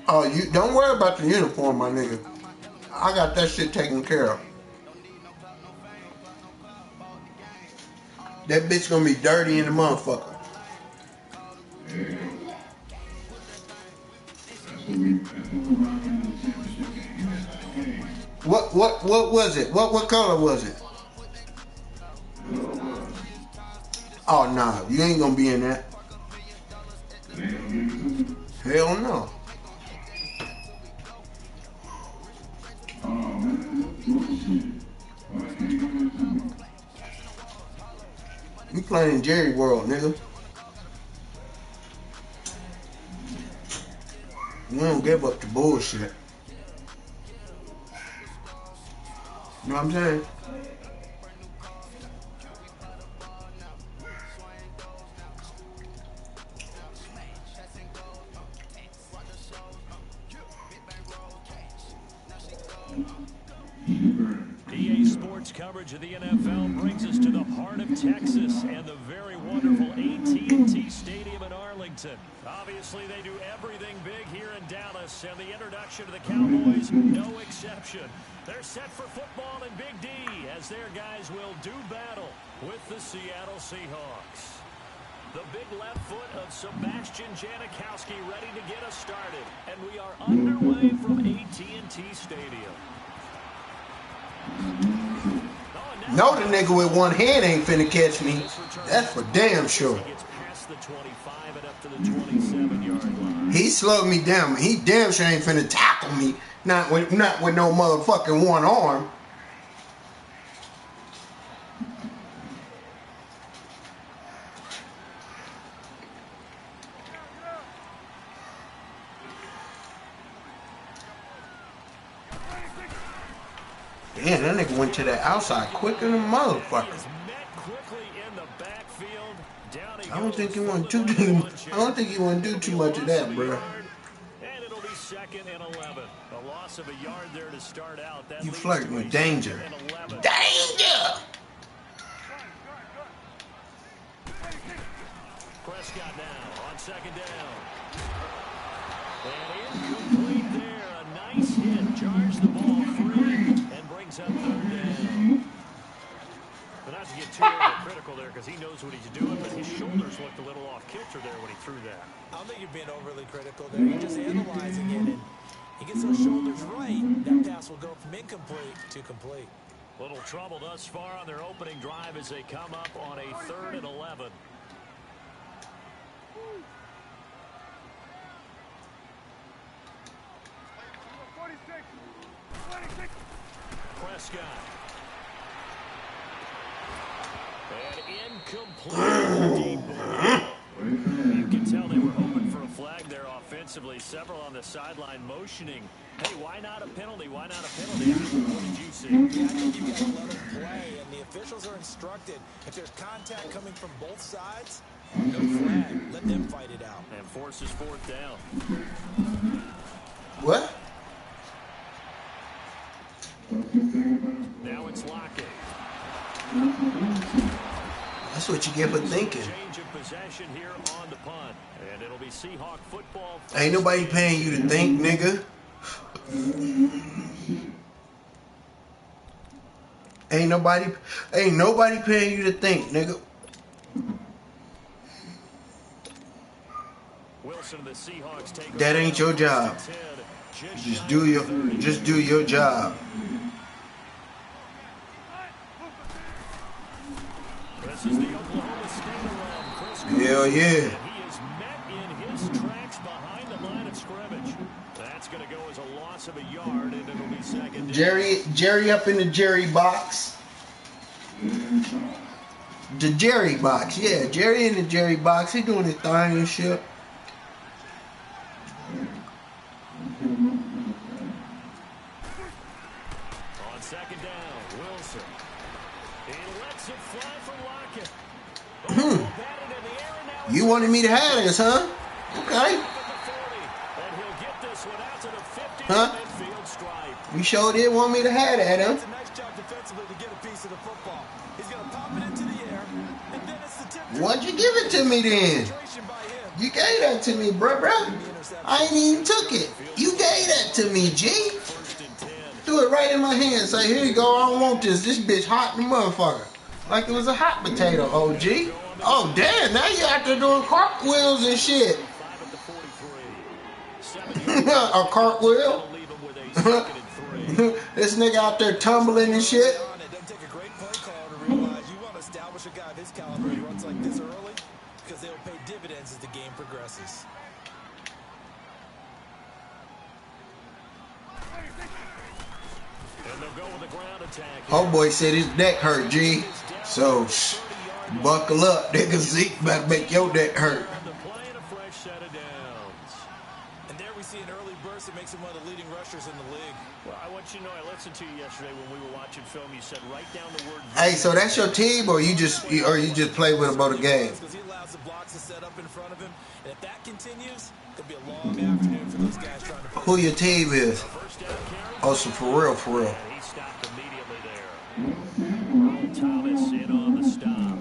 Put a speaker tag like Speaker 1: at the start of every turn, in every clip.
Speaker 1: Oh, you don't worry about the uniform, my nigga. I got that shit taken care of. That bitch gonna be dirty in the motherfucker. What was it? What color was it? Oh nah, you ain't gonna be in that. Hell no. You playing Jerry World, nigga. You don't give up the bullshit. You know what I'm saying?
Speaker 2: EA Sports coverage of the NFL brings us to the heart of Texas and the very wonderful th4t Stadium in Arlington. Obviously, they do everything big here in Dallas, and the introduction to the Cowboys, no exception. They're set for football in Big D as their guys will do battle with the Seattle Seahawks. The big left foot of Sebastian Janikowski ready to get us started, and we are underway from AT&T Stadium.
Speaker 1: No, the nigga with one hand ain't finna catch me. That's for damn sure. He slowed me down. He damn sure ain't finna tackle me. Not with no motherfucking one arm. Damn, that nigga went to that outside quicker than a motherfucker. I don't think he want to do. I don't think he want to do too much of that, bro.
Speaker 2: And it'll be 2nd and 11. A loss of a yard there to start out.
Speaker 1: You flirting with danger. Danger.
Speaker 2: Prescott now on 2nd down. And incomplete there. A nice hit. Jars the ball free and brings up 3rd down. But not to get too overcritical there because he knows what he's doing, but his shoulders looked a little off kilter there when he threw that.
Speaker 3: I don't think you're being overly critical there. You're just analyzing it, and he gets those shoulders right. That pass will go from incomplete to complete.
Speaker 2: Little trouble thus far on their opening drive as they come up on a 3rd and 11. Prescott. And incomplete. You can tell they were hoping for a flag there offensively. Several on the sideline motioning. Hey, why not a penalty? Why not a penalty? What did you see?
Speaker 3: Yeah, I think you've got to let them play, and the officials are instructed. If there's contact coming from both sides, no flag. Let them fight it out.
Speaker 2: And forces 4th down.
Speaker 1: What?
Speaker 2: Now it's Lockett.
Speaker 1: That's what you get for thinking.
Speaker 2: Change of possession here on the punt. And it'll be Seahawk football.
Speaker 1: Ain't nobody paying you to think, nigga. Ain't nobody paying you to think, nigga.
Speaker 2: Wilson, the Seahawks take
Speaker 1: That ain't your job. Just do your job.
Speaker 2: This is the Oklahoma State alum, Chris.
Speaker 1: Hell yeah.
Speaker 2: He is met in his tracks behind the line of scrimmage. That's going to go as a loss of a yard, and it'll be 2nd.
Speaker 1: Jerry up in the Jerry box. The Jerry box, yeah. Jerry in the Jerry box. He doing his thing and shit.
Speaker 2: On 2nd down, Wilson. He lets it fly for Lockett.
Speaker 1: You wanted me to have this, huh? Okay. Huh? You sure did want me to have that, huh?
Speaker 3: It's a nice job defensively to get a piece of the football. He's going to pop it into the air, and then it's the tip.
Speaker 1: Why'd you give it to me then?
Speaker 3: By him.
Speaker 1: You gave that to me, bruh. I ain't even took it. You gave that to me, G. Threw it right in my hand. Say, here you go. I don't want this. This bitch hot in the motherfucker. Like it was a hot potato, OG. Oh, damn. Now you out there doing cartwheels and shit. A cartwheel? This nigga out there tumbling and shit.
Speaker 3: It doesn't take a great play call to realize you want to establish a guy of his caliber who runs like this early because they'll pay dividends as the game progresses.
Speaker 2: And they'll go with the ground attack.
Speaker 1: Homeboy said his neck hurt, G. So, buckle up, nigga. Zeke better make your neck hurt.
Speaker 3: And there we see an early burst that makes him one of the leading rushers in the league.
Speaker 2: Well, I want you to know, I listened to you yesterday when we were watching film. You said write down the word.
Speaker 1: Hey, so that's your team, or you just play with him on the game?
Speaker 3: Because he allows the blocks to set up in front of him, and if that continues, it'll be a long afternoon for those guys trying to.
Speaker 1: Who your team is? Oh, so for real, for real.
Speaker 2: He stopped immediately there. Earl Thomas in on the stop.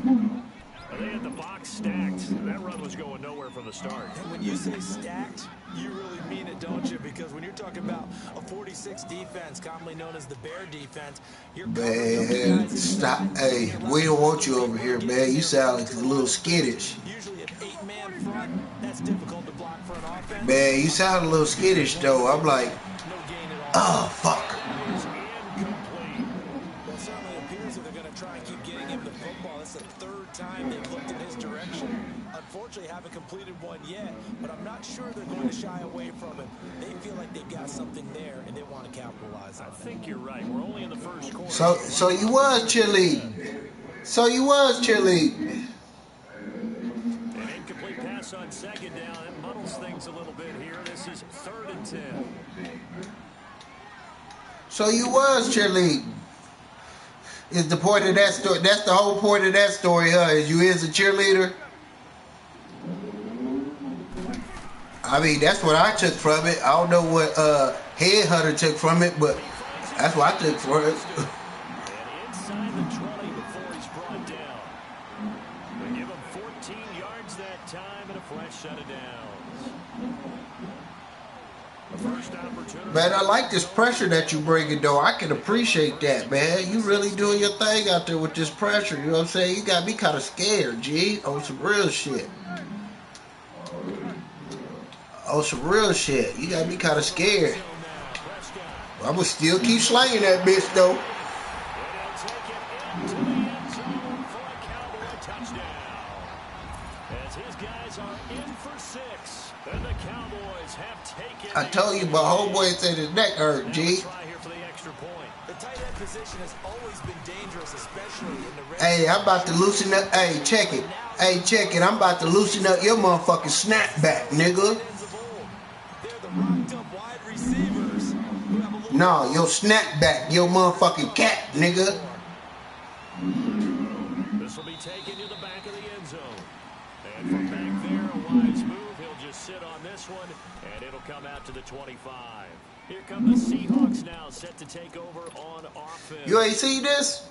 Speaker 2: They had the box stacked. That run was going nowhere from the start.
Speaker 3: And when you say stacked, you really mean it, don't you? Because when you're talking about a 46 defense, commonly known as the Bear defense, you're
Speaker 1: Man, stop. Hey, we don't want you over here, man. You sound like a little skittish.
Speaker 3: Usually an 8-man front, that's difficult to block for an offense.
Speaker 1: Man, you sound a little skittish, though. I'm like,
Speaker 3: No gain at all.
Speaker 1: oh, fuck.
Speaker 3: Well, it certainly appears that they're going to try and keep getting him the football. That's the third time they've looked in his direction. Unfortunately, haven't completed one yet, but I'm not sure they're going to shy away from it. They feel like they've got something there, and they want to capitalize on it.
Speaker 2: I think you're right. We're only in the first quarter.
Speaker 1: So you was cheerleading. So you was cheerleading.
Speaker 2: An incomplete pass on second down. It muddles things a little bit here. This is 3rd and 10.
Speaker 1: So you was cheerleading. Is the point of that story? That's the whole point of that story, huh? Is you is a cheerleader? I mean, that's what I took from it. I don't know what Headhunter took from it, but that's what I took from it.
Speaker 2: And inside the 20 before he's brought down. They give him 14 yards that time and a fresh set of downs. The first opportunity.
Speaker 1: Man, I like this pressure that you bringing, though. I can appreciate that, man. You really doing your thing out there with this pressure. You know what I'm saying? You got me kind of scared, G, on some real shit. On some real shit. You got me kind of scared. I'm going to still keep slanging that bitch, though. I told you my homeboy said his neck hurt, G. Hey, I'm about to loosen up. Hey, check it. Hey, check it. I'm about to loosen up your motherfucking snapback, nigga. No, your snapback, your motherfucking cat, nigga.
Speaker 2: This will be taken to the back of the end zone. And from back there, a wise move. He'll just sit on this one, and it'll come out to the 25. Here come the Seahawks now, set to take over on offense.
Speaker 1: You ain't see this?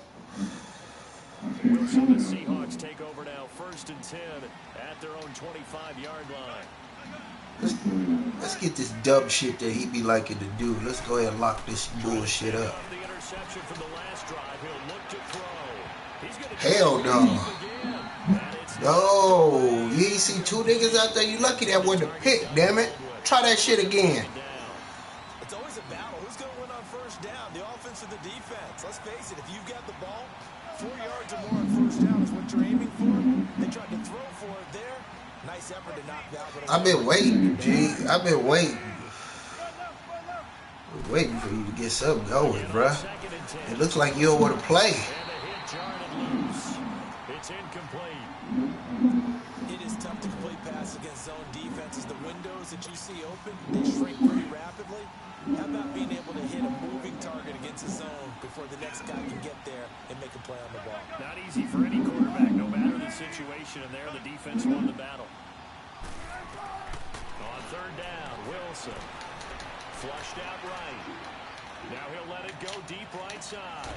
Speaker 2: Wilson, the Seahawks take over now, 1st and 10 at their own 25-yard line.
Speaker 1: Let's get this dumb shit that he be liking to do. Let's go ahead and lock this bullshit up.
Speaker 2: The interception from the last drive. He'll look to throw. He's gonna
Speaker 1: Hell no. No, you ain't see two niggas out there. You lucky that wasn't a pick, damn it. Try that shit again.
Speaker 3: It's always a battle. Who's going to win on first down? The offense or the defense? Let's face it, if you've got the ball, 4 yards or more on first down is what you're aiming for. They tried to throw for it there. Nice effort to knock that one.
Speaker 1: I've been waiting, G. I've been waiting. Waiting for you to get something going, bruh. It looks like you don't want to play.
Speaker 2: It's incomplete.
Speaker 3: It is tough to complete pass against zone defenses. The windows that you see open, they shrink pretty rapidly. How about being able to hit a moving target against a zone before the next guy can get there and make a play on the ball?
Speaker 2: Not easy for any quarterback, no matter the situation. And there, the defense won the battle. On 3rd down, Wilson. Flushed out right. Now he'll let it go deep right side.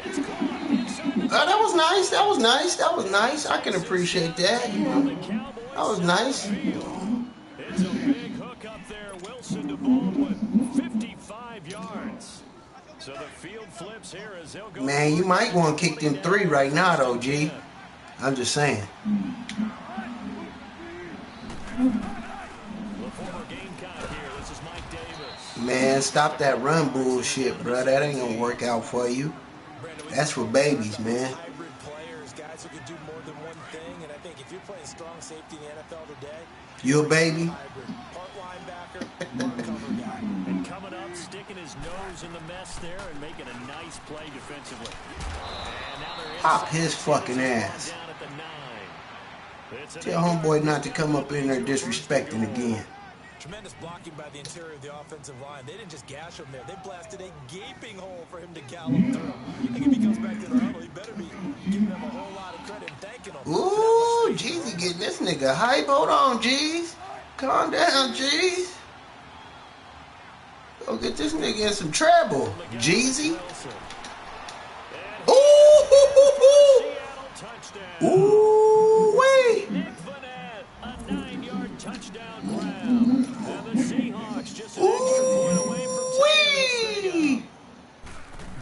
Speaker 2: It's caught inside the
Speaker 1: That was nice. That was nice. That was nice. I can appreciate that.
Speaker 2: The Cowboys
Speaker 1: That was nice.
Speaker 2: It's a big hook up there. Wilson to Baldwin, 55 yards. So the field flips here as they'll go.
Speaker 1: Man, you might want to kick them 3 right now, though, G. I'm just saying. Man, stop that run bullshit, bro. That ain't gonna work out for you. That's for babies, man.
Speaker 3: Hybrid players, guys who can do more than one thing, and I think if you're playing strong safety in the NFL today,
Speaker 1: you a baby?
Speaker 3: Part linebacker, part cover guy.
Speaker 2: And coming up, sticking his nose in the mess there and making a nice play defensively. And now they're
Speaker 1: pop his fucking ass.
Speaker 2: down at the 9.
Speaker 1: Tell homeboy not to come up in there disrespecting again.
Speaker 3: Tremendous blocking by the interior of the offensive line. They didn't just gash him there. They blasted a gaping hole for him to gallop through. I think if he comes back to the huddle, he better be giving them a whole lot of credit and thanking them.
Speaker 1: Ooh, Jeezy getting this nigga hype. Hold on, Jeez. Calm down, Jeez. Go get this nigga in some trouble, Jeezy. Ooh, ooh, wait.
Speaker 2: A 9-yard touchdown grab. And the Seahawks just an extra point away from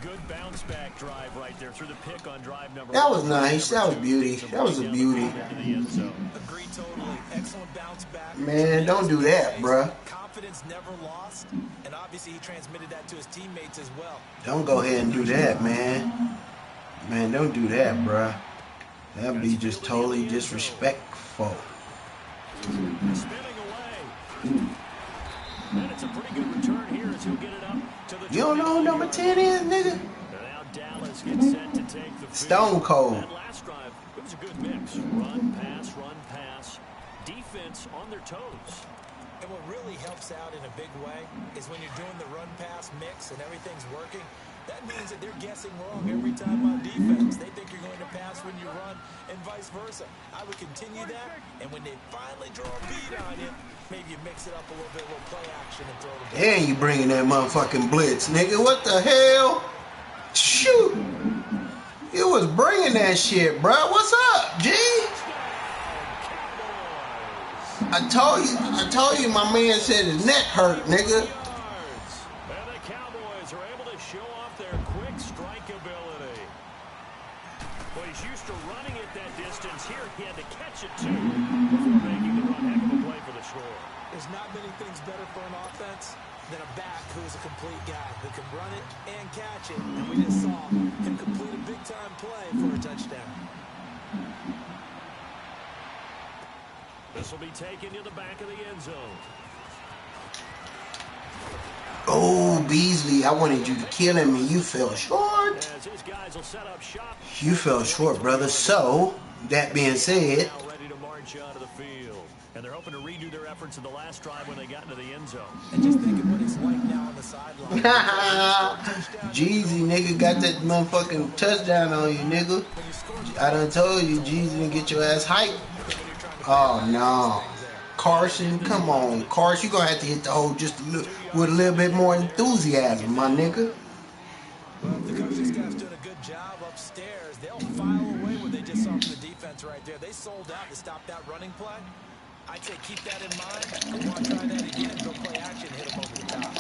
Speaker 2: good bounce back drive right there through the pick on drive number.
Speaker 1: That was nice. That was beauty. That was a beauty.
Speaker 3: Agreed totally. Excellent bounce back.
Speaker 1: Man, don't do that, bruh.
Speaker 3: Confidence never lost, and obviously he transmitted that to his teammates as well.
Speaker 1: Don't go ahead and do that, man. Man, don't do that, bruh. That'd be just totally disrespectful.
Speaker 2: Spinning away. And it's a pretty good return here as he'll get it up to the.
Speaker 1: You don't know who number 10 is, nigga?
Speaker 2: Now Dallas gets set to take the field.
Speaker 1: Stone Cold.
Speaker 2: That last drive, it was a good mix. Run, pass. Defense on their toes.
Speaker 3: And what really helps out in a big way is when you're doing the run-pass mix and everything's working, that means that they're guessing wrong every time on defense. They think you're going to pass when you run and vice versa. I would continue that, and when they finally draw a beat on you, maybe you mix it up a little bit, a little play action and throw the ball.
Speaker 1: And you bringing that motherfucking blitz, nigga. What the hell? Shoot. You was bringing that shit, bro. What's up, G? I told you my man said his neck hurt, nigga.
Speaker 2: And the Cowboys are able to show off their quick strike ability. Well, he's used to running it that distance. Here he had to catch it too before making the run. Heck of a play for the score.
Speaker 3: There's not many things better for an offense than a back who's a complete guy who can run it and catch it. And we just saw him complete a big-time play for a touchdown.
Speaker 2: This will be taken to the back of the end zone.
Speaker 1: Oh, Beasley, I wanted you to kill him and you fell short.
Speaker 2: As his guys will set up shop.
Speaker 1: You fell short, brother. So, that being said,
Speaker 2: Now ready to march onto the field. And they're hoping to redo their efforts in the last drive when they got into the end zone.
Speaker 3: And just think of what it's like now on the sideline.
Speaker 1: Jeezy, nigga, got that motherfucking touchdown on you, nigga. I done told you, Jeezy didn't get your ass hyped. Oh, no. Carson, come on. Carson, you're going to have to hit the hole just with a little bit more enthusiasm, my nigga.
Speaker 3: Well, the coaching staff's doing a good job upstairs. They'll file away what they just saw from the defense right there. They sold out to stop that running play. I'd say keep that in mind. They want to try that again. Go play action, hit them over the top.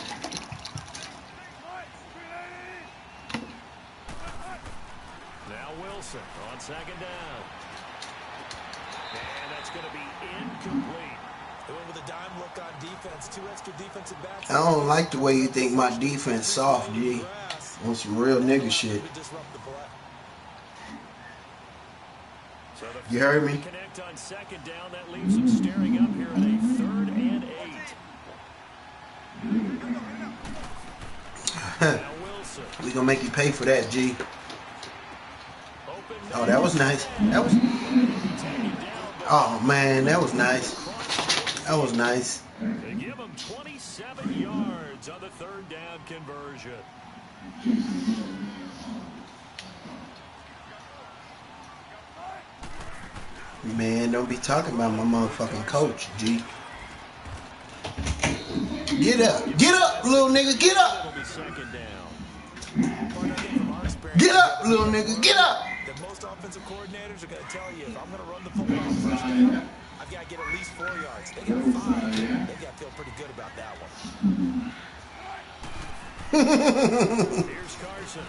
Speaker 2: Now Wilson on second down. And that's going to be incomplete.
Speaker 3: They went with a dime look on defense. 2 extra defensive backs.
Speaker 1: I don't like the way you think my defense soft, G. On some real nigga shit. You heard me?
Speaker 2: Connect on second down. That leaves them staring up here at a 3rd and 8. Now Wilson.
Speaker 1: We gonna make you pay for that, G. Oh, that was nice. That was. Oh man, that was nice. That was nice.
Speaker 2: They give him 27 yards on the 3rd down conversion.
Speaker 1: Man, don't be talking about my motherfucking coach, G. Get up, little nigga, get up.
Speaker 2: It'll be second down.
Speaker 1: Get up, little nigga, get up.
Speaker 3: That most offensive coordinators are going to tell you, if I'm going to run the football first down, I I've got to get at least 4 yards. They got 5. They got to feel pretty good about that one.
Speaker 2: Here's Carson.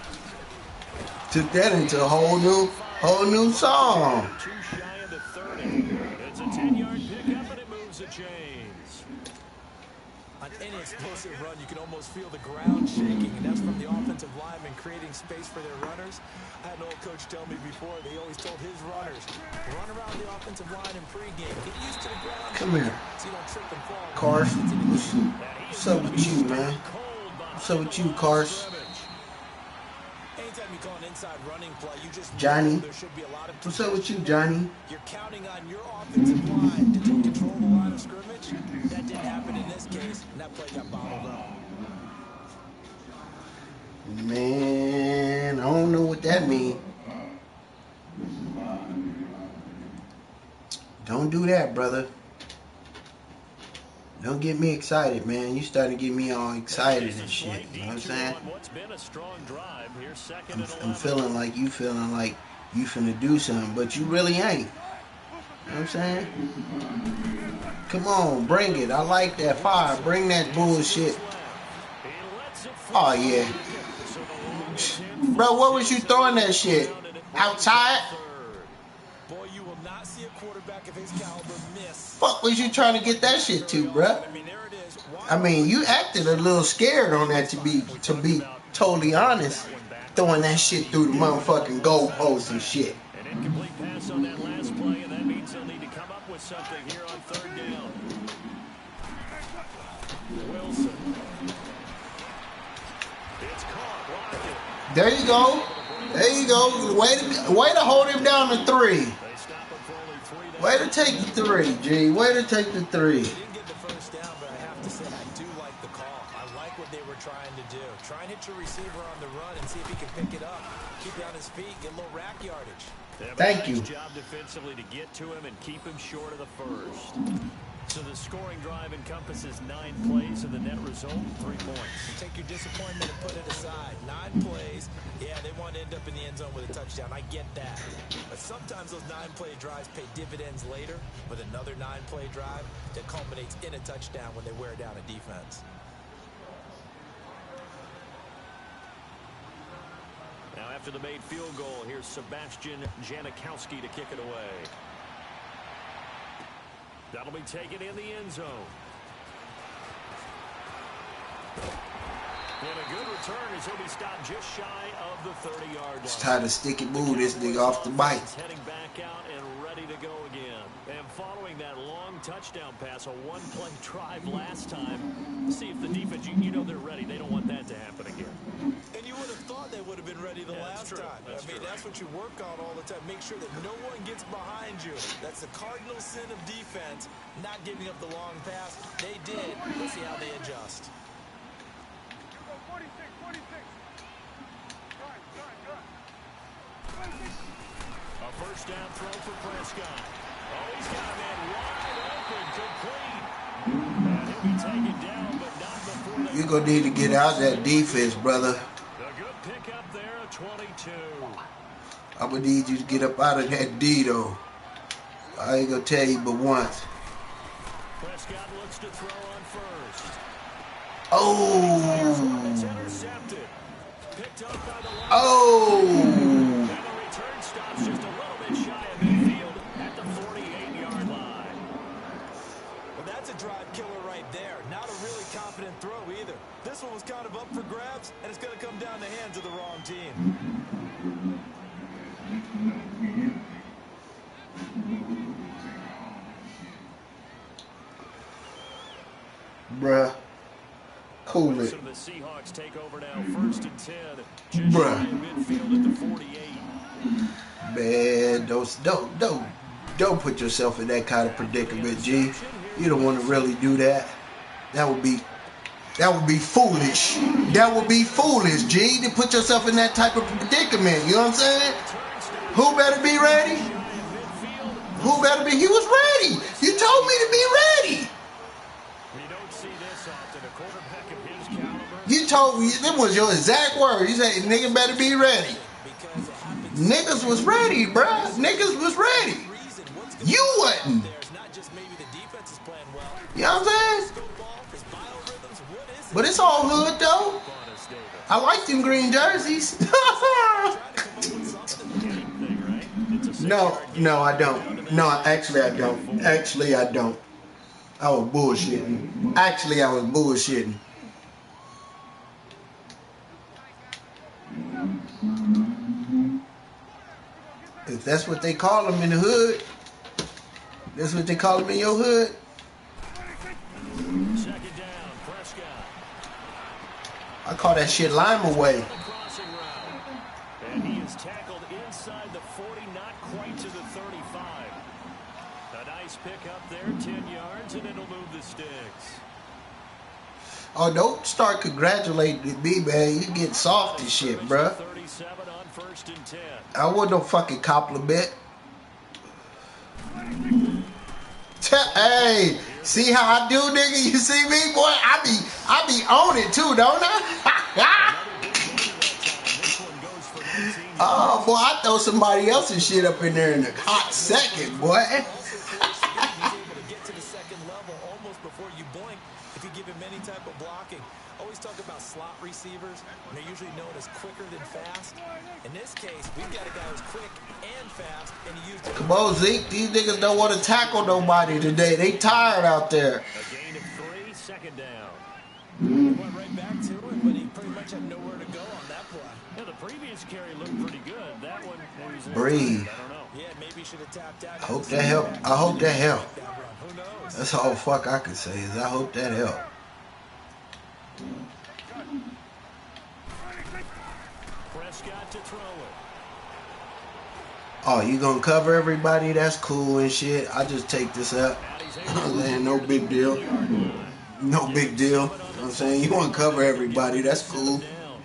Speaker 1: Took that into a whole new song.
Speaker 2: Too shy of the 30. It's a 10-yard pickup, and it moves the chains.
Speaker 3: On any explosive run, you can almost feel the ground shaking, and that's from the offensive linemen creating space for their runners. I had an old coach tell me before, they always told his runners, run around the offensive line in pregame. Get used to the ground.
Speaker 1: Come here.
Speaker 3: So you don't trip and fall.
Speaker 1: Cars, what's up with you, man? What's up with you, Cars?
Speaker 3: Anytime you call an inside running play, you just
Speaker 1: Johnny,
Speaker 3: there should be a lot of
Speaker 1: what's up with you, Johnny?
Speaker 3: You're counting on your offensive line to take control of the line of scrimmage. That didn't happen in this case, and that play got bottled up.
Speaker 1: Man, I don't know what that means. Don't do that, brother. Don't get me excited, man. You starting to get me all excited and shit. You know what I'm saying? I'm feeling like you finna do something, but you really ain't. You know what I'm saying? Come on, bring it. I like that fire. Bring that bullshit. Oh, yeah. Bro, what was you throwing that shit? Outside?
Speaker 3: Boy, you will not see a quarterback of his caliber miss.
Speaker 1: Fuck was you trying to get that shit to, bruh? I mean, you acted a little scared on that, to be totally honest. Throwing that shit through the motherfucking goalposts and shit.
Speaker 2: An incomplete pass on that last play, and that means they'll need to come up with something here on 3rd down. Wilson. It's caught. Blocked it.
Speaker 1: There you go. There you go. Way to hold him down to 3.
Speaker 2: They stop him for only 3 downs.
Speaker 1: Way to take the 3, G. Way to take the 3.
Speaker 3: They didn't get the first down, but I have to say I do like the call. I like what they were trying to do. Try and hit your receiver on the run and see if he can pick it up. Keep it on his feet, get a little rack yardage.
Speaker 1: Thank you.
Speaker 2: Nice job defensively to get to him and keep him short of the first. So the scoring drive encompasses 9 plays, and the net result, 3 points.
Speaker 3: You take your disappointment and put it aside. 9 plays. Yeah, they want to end up in the end zone with a touchdown. I get that. But sometimes those 9-play drives pay dividends later with another 9-play drive that culminates in a touchdown when they wear down a defense.
Speaker 2: Now after the made field goal, here's Sebastian Janikowski to kick it away. That'll be taken in the end zone. And a good return as he'll be stopped just shy of the 30-yard line.
Speaker 1: It's time to stick it, move this nigga off the bike.
Speaker 2: Heading back out and ready to go again. And following that long touchdown pass, a 1-play drive last time. See if the defense, you know they're ready. They don't want that to happen again.
Speaker 3: And you would have thought they would have been ready the last time. That's what you work on all the time. Make sure that no one gets behind you. That's the cardinal sin of defense, not giving up the long pass. They did. Let's see how they adjust.
Speaker 2: A first down throw for Prescott. Oh, he's got a man wide open, complete. And he'll be taken down, but not before they...
Speaker 1: You're going to need to get out that defense, brother.
Speaker 2: A good pickup there, a 22.
Speaker 1: I'm going to need you to get up out of that D, though. I ain't going to tell you but once.
Speaker 2: Prescott looks to throw on first.
Speaker 1: Oh!
Speaker 2: It's intercepted. Picked up by the line.
Speaker 1: Oh!
Speaker 2: And the return stops just a little bit shy of midfield at the 48-yard line.
Speaker 3: Well, that's a drive killer right there. Not a really confident throw either. This one was kind of up for grabs, and it's going to come down the hands of the wrong team.
Speaker 1: Bruh. Cool it.
Speaker 2: So the Seahawks take over now, 1st and 10. Just
Speaker 1: Bruh.
Speaker 2: shy of midfield at the 48.
Speaker 1: Man, don't put yourself in that kind of predicament, G. You don't want to really do that. That would be foolish. That would be foolish, G, to put yourself in that type of predicament. You know what I'm saying? Who better be ready? Who better be? He was ready. You told me to be ready.
Speaker 2: You don't see this often. A quarterback of his caliber.
Speaker 1: You told me, that was your exact word. You said, nigga better be ready. Niggas was ready, bruh. Niggas was ready. You wasn't. You know what I'm saying? But it's all hood though. I like them green jerseys. No, I don't. No, actually I don't. Actually I don't. I was bullshitting. Actually I was bullshitting. If that's what they call them in the hood, that's what they call them in your hood.
Speaker 2: Second down, Prescott.
Speaker 1: I call that shit lime away.
Speaker 2: And he is tackled inside the 40, not quite to the 35. A nice pick up there, 10 yards, and it'll move the sticks.
Speaker 1: Oh, don't start congratulating me, man. You get soft and shit, bruh.
Speaker 2: 37 on 1st and 10.
Speaker 1: I want no fucking compliment. Hey, see how I do, nigga? You see me, boy? I be on it too, don't I? Oh, boy, I throw somebody else's shit up in there in a hot second, boy.
Speaker 3: Type of blocking. Always talk about slot receivers. They're usually known as quicker than fast. In this case, we've got a guy who's quick and fast, and he used it.
Speaker 1: Come on, Zeke. These niggas don't want to tackle nobody today. They tired out there.
Speaker 2: A gain of 3, second down.
Speaker 3: Went right back to him, but he pretty much had nowhere to go on that play.
Speaker 2: Yeah, the previous carry looked pretty good. That one,
Speaker 1: breathe.
Speaker 2: I don't know.
Speaker 3: Yeah, maybe he should have tapped out.
Speaker 1: I hope that helped. I hope that helped.
Speaker 3: Who knows?
Speaker 1: That's all fuck I can say is I hope that helped.
Speaker 2: Prescott to throw it.
Speaker 1: Oh, you gonna cover everybody? That's cool and shit. I just take this up. No big deal. No big deal. You know what I'm saying? You want to cover everybody? That's cool.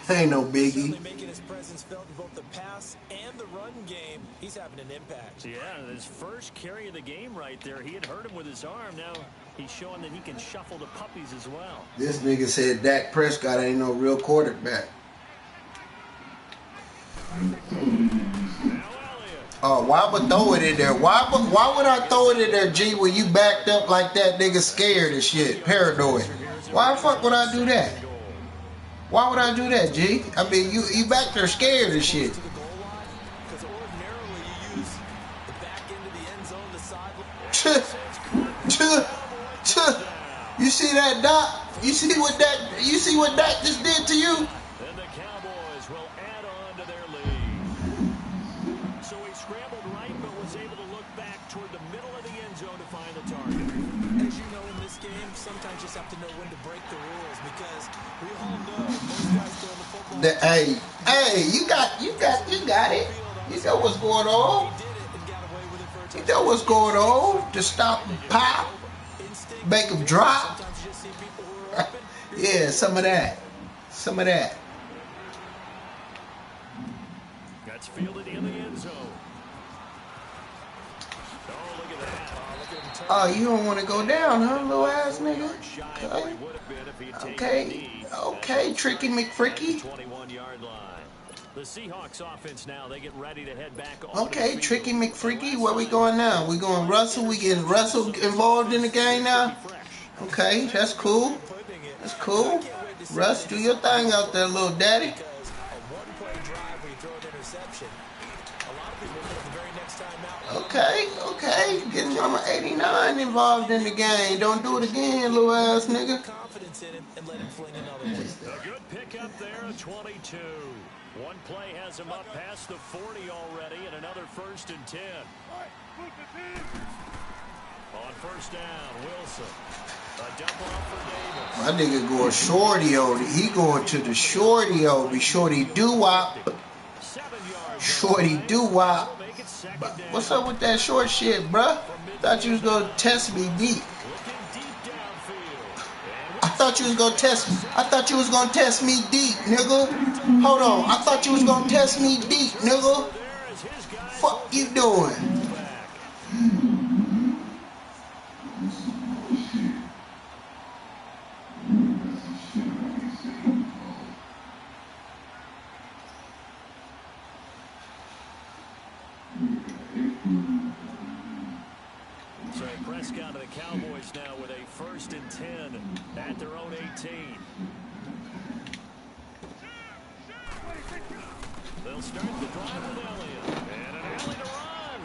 Speaker 1: Ain't no biggie.
Speaker 3: Making his presence felt in both the pass and the run game. He's having an impact.
Speaker 2: Yeah, his first carry of the game right there. He had hurt him with his arm. Now he's showing that he can shuffle the puppies as well.
Speaker 1: This nigga said Dak Prescott ain't no real quarterback. Oh, why would throw it in there? Why would I throw it in there, G, when you backed up like that, nigga scared and shit, paranoid? Why the fuck would I do that? Why would I do that, G? I mean, you back there scared and shit.
Speaker 3: Because ordinarily you use the back end of the end zone, the sideline.
Speaker 1: You see that, Doc? You see what Dak just did to you?
Speaker 2: And the Cowboys will add on to their lead. So he scrambled right, but was able to look back toward the middle of the end zone to find the target.
Speaker 3: As you know, in this game, sometimes you just have to know when to break the rules because we all know most guys throw the football.
Speaker 1: Hey, you got it. You know what's going on. You know what's going on. To stop and pop, make them drop. Yeah, some of that.
Speaker 2: That's fielded in the end zone. Oh, look at that.
Speaker 1: Oh, you don't want to go down, huh, little ass nigga? Okay, Tricky McFricky.
Speaker 2: 21-yard line. The Seahawks offense now, they get ready to head back on.
Speaker 1: Okay, Tricky McFricky, where we going now? We going Russell? We getting Russell involved in the game now? Okay, that's cool. That's cool. Russ, do your thing out there, little daddy. Okay. Getting number 89 involved in the game. Don't do it again, little ass nigga.
Speaker 2: A good pick up there at 22. One play has him up past the 40 already, and another 1st and 10. On 1st down, Wilson. A dump off for Davis.
Speaker 1: My nigga going shorty on it. He going to the shorty on me. Shorty doo-wop. Shorty doo-wop. What's up with that short shit, bruh? Thought you was gonna test me deep. I thought you was gonna test me deep, nigga. Hold on. I thought you was gonna test me deep, nigga. Fuck you doing?
Speaker 2: So Prescott of the Cowboys Cowboys now with a 1st and 10 at their own 18. They'll start the drive with Elliott. And an alley to run.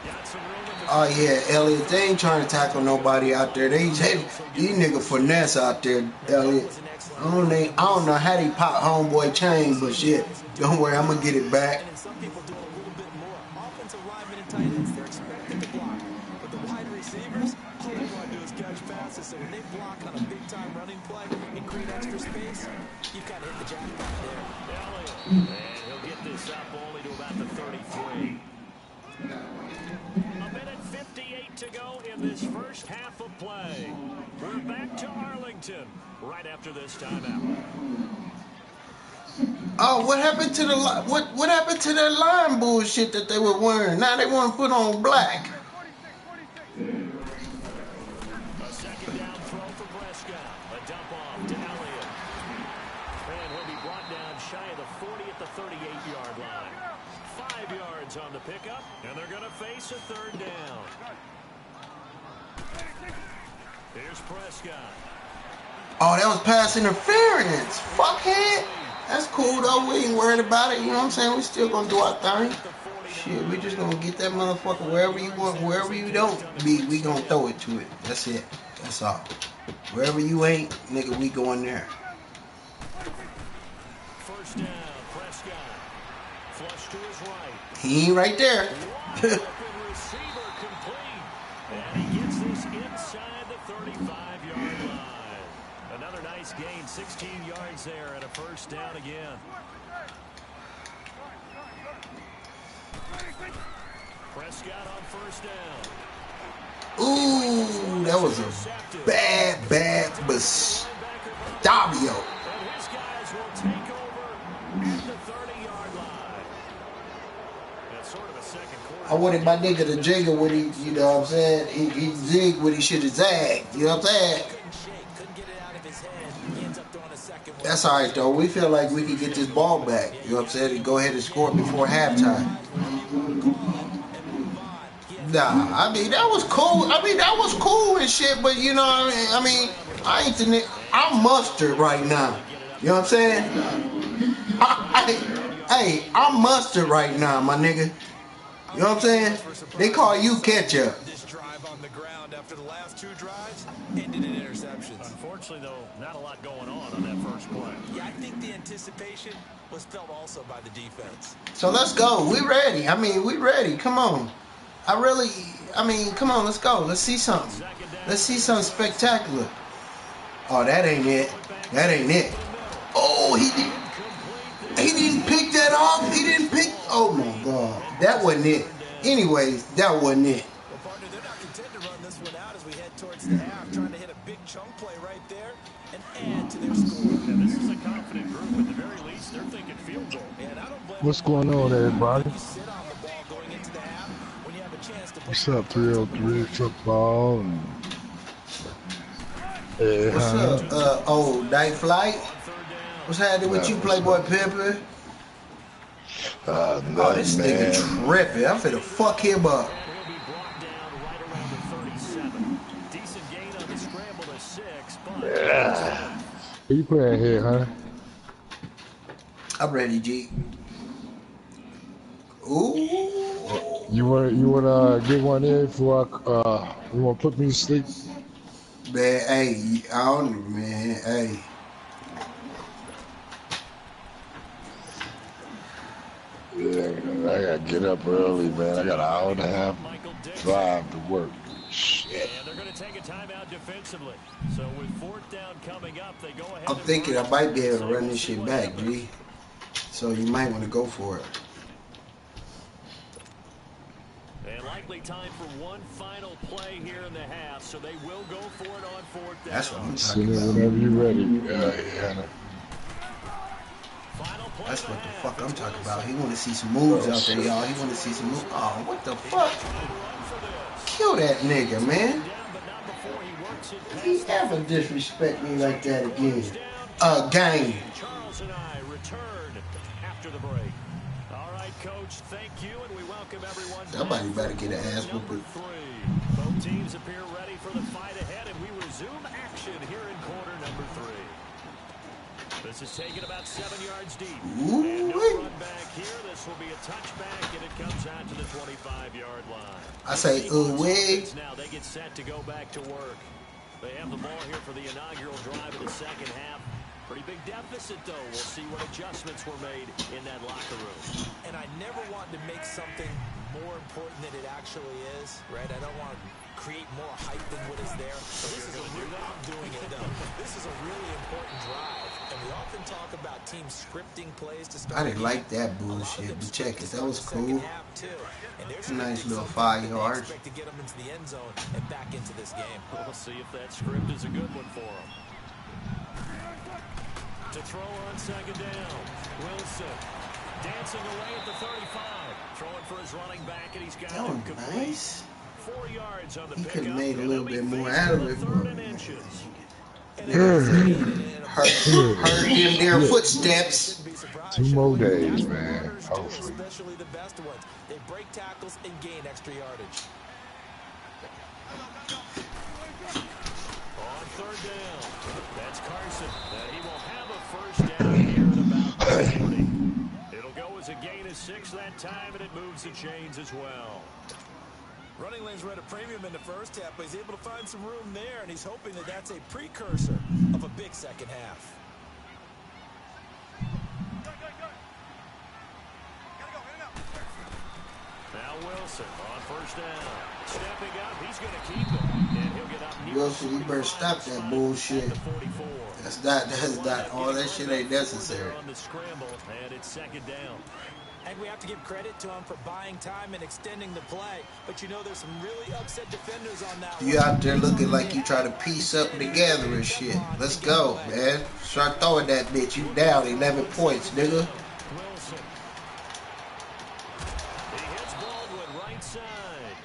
Speaker 2: Got some room at the
Speaker 1: Oh yeah, Elliott. They ain't trying to tackle nobody out there. These nigga finesse out there, Elliott. I don't know how they pop homeboy chain, but shit. Don't worry, I'm gonna get it back.
Speaker 3: And some people do a little bit more. Offensive linemen and tight ends, they're expected to block. But the wide receivers, all they want to do is catch passes. So when they block on a big-time running play and create extra space, you've got to hit the jackpot there.
Speaker 2: Elliott. And he'll get this up only to about the 33. A minute 58 to go in this first half of play. We're back to Arlington right after this timeout.
Speaker 1: Oh, what happened to the what happened to that line bullshit that they were wearing? Now they want to put on black.
Speaker 2: A second down throw for Prescott. A dump off to Elliott. And he'll be brought down shy of the 40 at the 38-yard line. 5 yards on the pickup, and they're going to face a 3rd down. Here's Prescott.
Speaker 1: Oh, that was pass interference. Fuckhead. That's cool though. We ain't worried about it. You know what I'm saying? We still gonna do our thing. Shit, we just gonna get that motherfucker wherever you want, wherever you don't be, we gonna throw it to it. That's it. That's all. Wherever you ain't, nigga, we going there.
Speaker 2: 1st down, Prescott. Flush to his right.
Speaker 1: He ain't right there.
Speaker 2: Open receiver complete. And he gets this inside the 35-yard line. Another nice gain, 16 yards there, and a 1st down again. Prescott on 1st down.
Speaker 1: Ooh, that was a bad Bastabio.
Speaker 2: And his guys will take over at the 30-yard line. That's sort of a second quarter.
Speaker 1: I wanted my nigga to jiggle when he, you know what I'm saying? He zigged when he should have zagged. You know what I'm saying? That's all right, though. We feel like we can get this ball back. You know what I'm saying? And go ahead and score before halftime. Nah, I mean, that was cool. That was cool and shit, but you know what I mean? I ain't the nigga. I'm mustard right now. You know what I'm saying? Hey, I'm mustard right now, my nigga. You know what I'm saying? They call you ketchup.
Speaker 3: This drive on the ground after the last 2 drives ended in interceptions.
Speaker 2: Unfortunately, though, not a lot going on that first play.
Speaker 3: Yeah, I think the anticipation was felt also by the defense.
Speaker 1: So let's go. We ready. We ready. Come on. Come on, let's go. Let's see something. Let's see something spectacular. Oh, that ain't it. That ain't it. Oh, he didn't pick that off. He didn't pick. Oh my God. That wasn't it. Anyways, that wasn't it.
Speaker 3: Well, partner, they're not content to run this one out as we head towards the half, trying to hit a big chunk play right there and add to their score.
Speaker 2: Yeah, this is a confident group. At the very least, they're thinking field goal.
Speaker 3: And I don't blame
Speaker 4: What's going on, everybody?
Speaker 3: you sit on the ball going into the half when you have a chance to put
Speaker 4: What's up, 303 football? And
Speaker 1: What's up, old Night Flight? What's happening with you, Playboy Pimper? Oh, this nigga tripping. I'm finna fuck him up.
Speaker 2: He'll be brought down right around the 37. Decent gain on the scramble to 6, but
Speaker 4: Who you playing here, huh?
Speaker 1: I'm ready, G. Ooh.
Speaker 4: You wanna get one in before you wanna put me to sleep?
Speaker 1: Man, hey, I don't know, man, hey.
Speaker 4: Yeah, I gotta get up early, man. I got an hour and a half drive to work. Shit.
Speaker 2: and they're going to take a timeout defensively. So with 4th down coming up, they go ahead.
Speaker 1: I'm thinking I might be able to run this shit back, G. So you might want to go for it.
Speaker 2: And likely time for one final play here in the half, so they will go for it on 4th down.
Speaker 1: That's what I'm
Speaker 4: Send
Speaker 1: talking
Speaker 4: it
Speaker 1: about.
Speaker 4: whenever you're ready, Hannah.
Speaker 2: Final play
Speaker 1: That's
Speaker 2: of
Speaker 1: what the
Speaker 2: half.
Speaker 1: fuck I'm talking about. He want to see some moves out there, y'all. He want to see some moves. Oh, what the fuck? Kill that nigga, man. He ever disrespect me like that again? Again.
Speaker 2: Charles and I return after the break. All right, Coach, thank you, and we welcome everyone.
Speaker 1: Somebody better get an ass
Speaker 2: Number
Speaker 1: whooping.
Speaker 2: 3. teams appear ready for the fight ahead, and we resume action here in quarter number 3. This is taken about 7 yards deep. And no run back here. This will be a touchback, and it comes out to the 25-yard line.
Speaker 1: I say, wait.
Speaker 2: Now they get set to go back to work. They have the ball here for the inaugural drive of the second half. Pretty big deficit, though. We'll see what adjustments were made in that locker room.
Speaker 3: And I never want to make something more important than it actually is, right? I don't want to create more hype than what is there. So this is a real, I'm doing it, though. This is a really important drive. And we often talk about teams scripting plays to start.
Speaker 1: I didn't like that bullshit, but check it. That was cool. Nice little 5 yards.
Speaker 3: Expect to get them into the end zone and back into this game.
Speaker 2: We'll see if that script is a good one for them. To throw on second down, Wilson dancing away at the 35, throwing for his running back, and he's got
Speaker 1: that
Speaker 2: him
Speaker 1: was
Speaker 2: complete.
Speaker 1: nice.
Speaker 2: 4 yards on the
Speaker 1: He
Speaker 2: pickup.
Speaker 1: could have made a little bit more
Speaker 2: out
Speaker 1: out of it,
Speaker 2: third
Speaker 1: bro.
Speaker 2: and inches.
Speaker 1: Heard him their footsteps.
Speaker 4: 2 more days, man. Hopefully.
Speaker 3: Especially the best ones. They break tackles and gain extra yardage.
Speaker 2: On third down, that's Carson. He will have a first down here at about the 40. It'll go as a gain of 6 that time, and it moves the chains as well.
Speaker 3: Running lanes were at a premium in the first half, but he's able to find some room there, and he's hoping that that's a precursor of a big second half.
Speaker 2: Now Wilson on first down. Stepping up, he's going to keep it. And he'll get up near
Speaker 1: Wilson, you better stop that bullshit. That's not, all that shit ain't necessary.
Speaker 2: On the scramble, and it's second down.
Speaker 3: And we have to give credit to him for buying time and extending the play. But you know, there's some really upset defenders on that one.
Speaker 1: You out there looking like you try to piece something together and shit. Let's go, man. Start throwing that bitch. You down 11 points, nigga.
Speaker 2: Wilson. He hits Baldwin right side.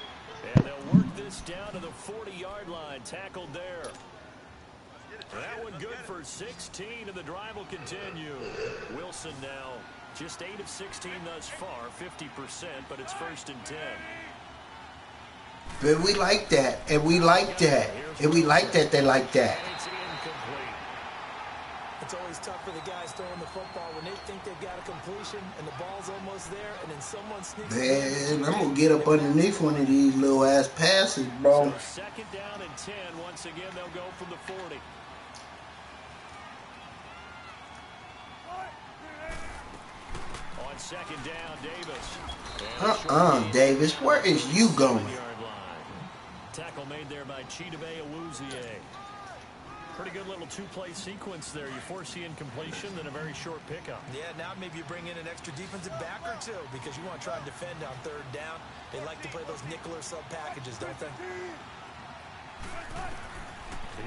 Speaker 2: And they'll work this down to the 40-yard line. Tackled there. That one good for 16, and the drive will continue. Wilson now just 8 of 16 thus far, 50%, but it's first and 10.
Speaker 1: But we like that, and we like that, and we like that they like that.
Speaker 2: It's incomplete.
Speaker 3: It's always tough for the guys throwing the football when they think they've got a completion and the ball's almost there, and then someone sneaks.
Speaker 1: Man, I'm gonna get up underneath one of these little ass passes, bro.
Speaker 2: So second down and 10. Once again, they'll go from the 40. On second down, Davis.
Speaker 1: Davis, where is you going?
Speaker 2: Tackle made there by Chidobe Awuzie. Pretty good little two-play sequence there. You foresee incompletion, then a very short pickup.
Speaker 3: Yeah, now maybe you bring in an extra defensive back or two because you want to try and defend on third down. They like to play those nickel or sub packages, don't they?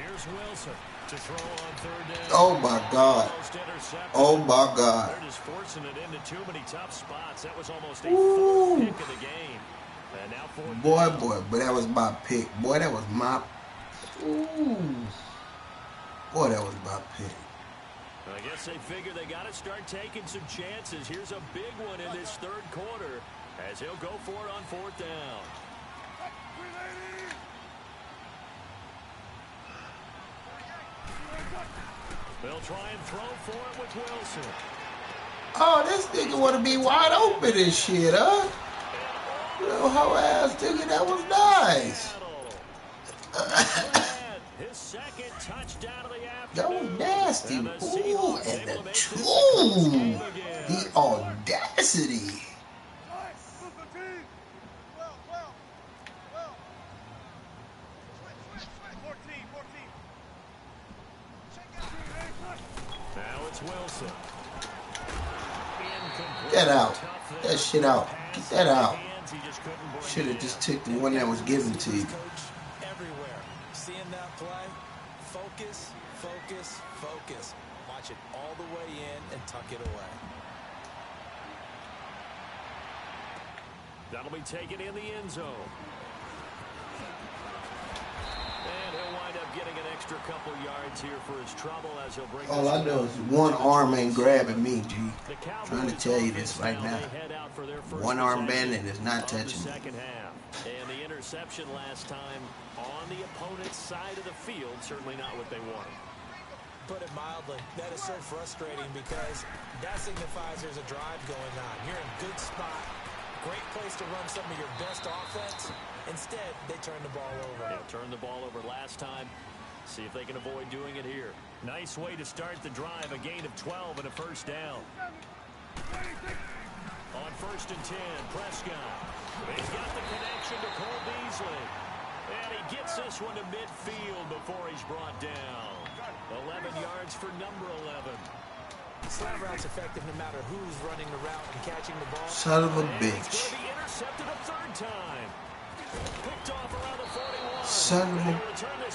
Speaker 2: Here's Wilson to throw on third down.
Speaker 1: Oh my God. Oh my God.
Speaker 2: They're just forcing it into too many tough spots. That was almost a fourth pick of the game. And now fourth down.
Speaker 1: But that was my pick. Boy, that was my. Boy, that was my pick.
Speaker 2: I guess they figure they got to start taking some chances. Here's a big one in this third quarter as he'll go for it on fourth down. They'll try and throw for it with Wilson.
Speaker 1: Oh, this nigga want to be wide open and shit, huh? Little hoe ass nigga, that was nice.
Speaker 2: His second touchdown of the
Speaker 1: That was
Speaker 2: afternoon.
Speaker 1: nasty.
Speaker 2: And the
Speaker 1: Ooh,
Speaker 2: Seahawks
Speaker 1: and
Speaker 2: able to
Speaker 1: the
Speaker 2: make this a close game again.
Speaker 1: the audacity.
Speaker 2: Now it's Wilson. Incomplete.
Speaker 1: Get out. That shit out. Get that out.
Speaker 2: Hands, he just couldn't bring
Speaker 1: Should
Speaker 2: it
Speaker 1: have just
Speaker 2: in.
Speaker 1: took the one that was given to you.
Speaker 3: Everywhere. Seeing that play, focus, focus, focus. Watch it all the way in and tuck it away.
Speaker 2: That'll be taken in the end zone. And he'll wind up getting an extra couple yards here for his trouble as he'll bring.
Speaker 1: All I know is one arm ain't grabbing me, G. I'm trying to tell you this right now. One arm bandit is not touching me.
Speaker 2: Second half. And the interception last time on the opponent's side of the field, certainly not what they wanted.
Speaker 3: Put it mildly, that is so frustrating because that signifies there's a drive going on. You're in a good spot, great place to run some of your best offense. Instead, they turn the ball over.
Speaker 2: They turned the ball over last time. See if they can avoid doing it here. Nice way to start the drive, a gain of 12 and a first down. On 1st and 10, Prescott. He's got the connection to Cole Beasley. And he gets this one to midfield before he's brought down. 11 yards for number 11.
Speaker 3: Slant route's effective no matter who's running the route and catching the ball.
Speaker 1: Son of a bitch.
Speaker 2: He's going to be intercepted a third time. Picked off around the 41.
Speaker 1: Son of a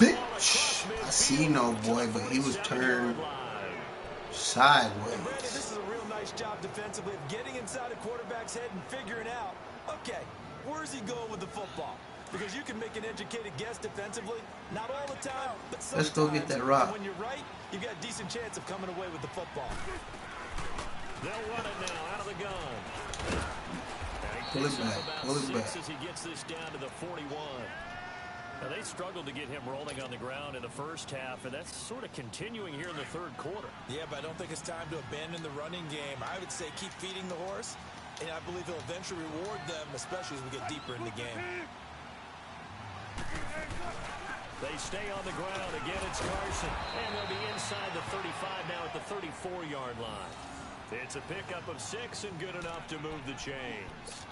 Speaker 1: bitch. I see no boy, but he was turned sideways.
Speaker 3: Brandon, this is a real nice job defensively of getting inside a quarterback's head and figuring out, okay, where's he going with the football? Because you can make an educated guess defensively, not all the time, but sometimes.
Speaker 1: Let's go get that rock.
Speaker 3: When you're right, you've got a decent chance of coming away with the football.
Speaker 2: They'll run it now out of the gun.
Speaker 1: Pull it back. Pull it back.
Speaker 2: As he gets this down to the 41. Now, they struggled to get him rolling on the ground in the first half, and that's sort of continuing here in the third quarter.
Speaker 3: Yeah, but I don't think it's time to abandon the running game. I would say keep feeding the horse, and I believe he'll eventually reward them, especially as we get deeper in the game.
Speaker 2: They stay on the ground. Again, it's Carson. And they'll be inside the 35 now at the 34-yard line. It's a pickup of 6 and good enough to move the chains.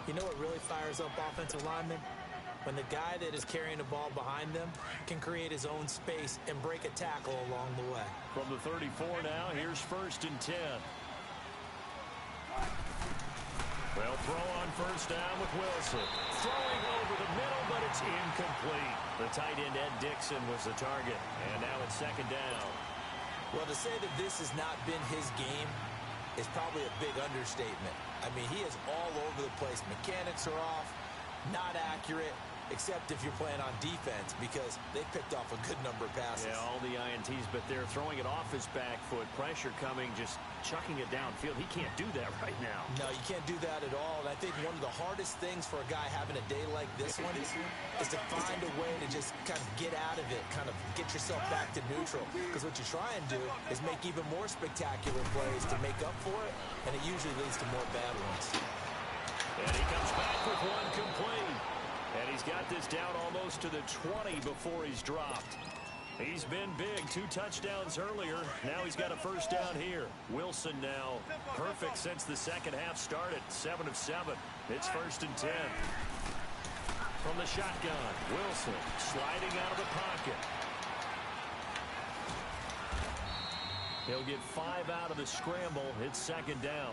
Speaker 3: You know what really fires up offensive linemen? When the guy that is carrying the ball behind them can create his own space and break a tackle along the way.
Speaker 2: From the 34 now, here's 1st and 10. They'll throw on 1st down with Wilson. Throwing over the middle, but it's incomplete. The tight end, Ed Dixon, was the target. And now it's 2nd down.
Speaker 3: Well, to say that this has not been his game is probably a big understatement. I mean, he is all over the place. Mechanics are off, not accurate, except if you're playing on defense because they picked off a good number of passes.
Speaker 2: Yeah, all the INTs, but they're throwing it off his back foot. Pressure coming, just chucking it downfield. He can't do that right now.
Speaker 3: No, you can't do that at all. And I think one of the hardest things for a guy having a day like this one is to find a way to just kind of get out of it, kind of get yourself back to neutral. Because what you try and do is make even more spectacular plays to make up for it, and it usually leads to more bad ones.
Speaker 2: And he comes back with one complete. And he's got this down almost to the 20 before he's dropped. He's been big. 2 touchdowns earlier. Now he's got a 1st down here. Wilson now perfect since the second half started. 7 of 7. It's 1st and 10. From the shotgun, Wilson sliding out of the pocket. He'll get 5 out of the scramble. It's 2nd down.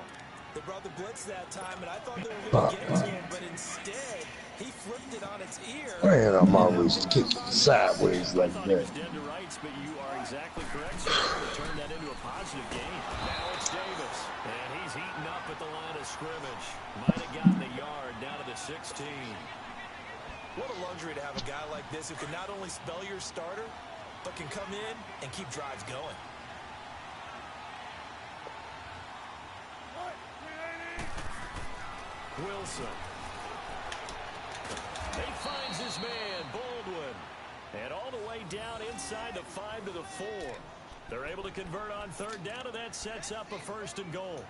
Speaker 3: They brought the blitz that time, and I thought they were going to get to him, but instead, he flipped it on its ear.
Speaker 4: Man, I'm always kicking sideways like
Speaker 2: I thought he
Speaker 4: that.
Speaker 2: was dead to rights, but you are exactly correct, sir. To turn that into a positive game. Now it's Davis, and he's heating up at the line of scrimmage. Might have gotten a yard down to the 16.
Speaker 3: What a luxury to have a guy like this who can not only spell your starter, but can come in and keep drives going.
Speaker 2: Wilson. He finds his man, Baldwin. And all the way down inside the 5 to the 4. They're able to convert on 3rd down, and that sets up a 1st and goal.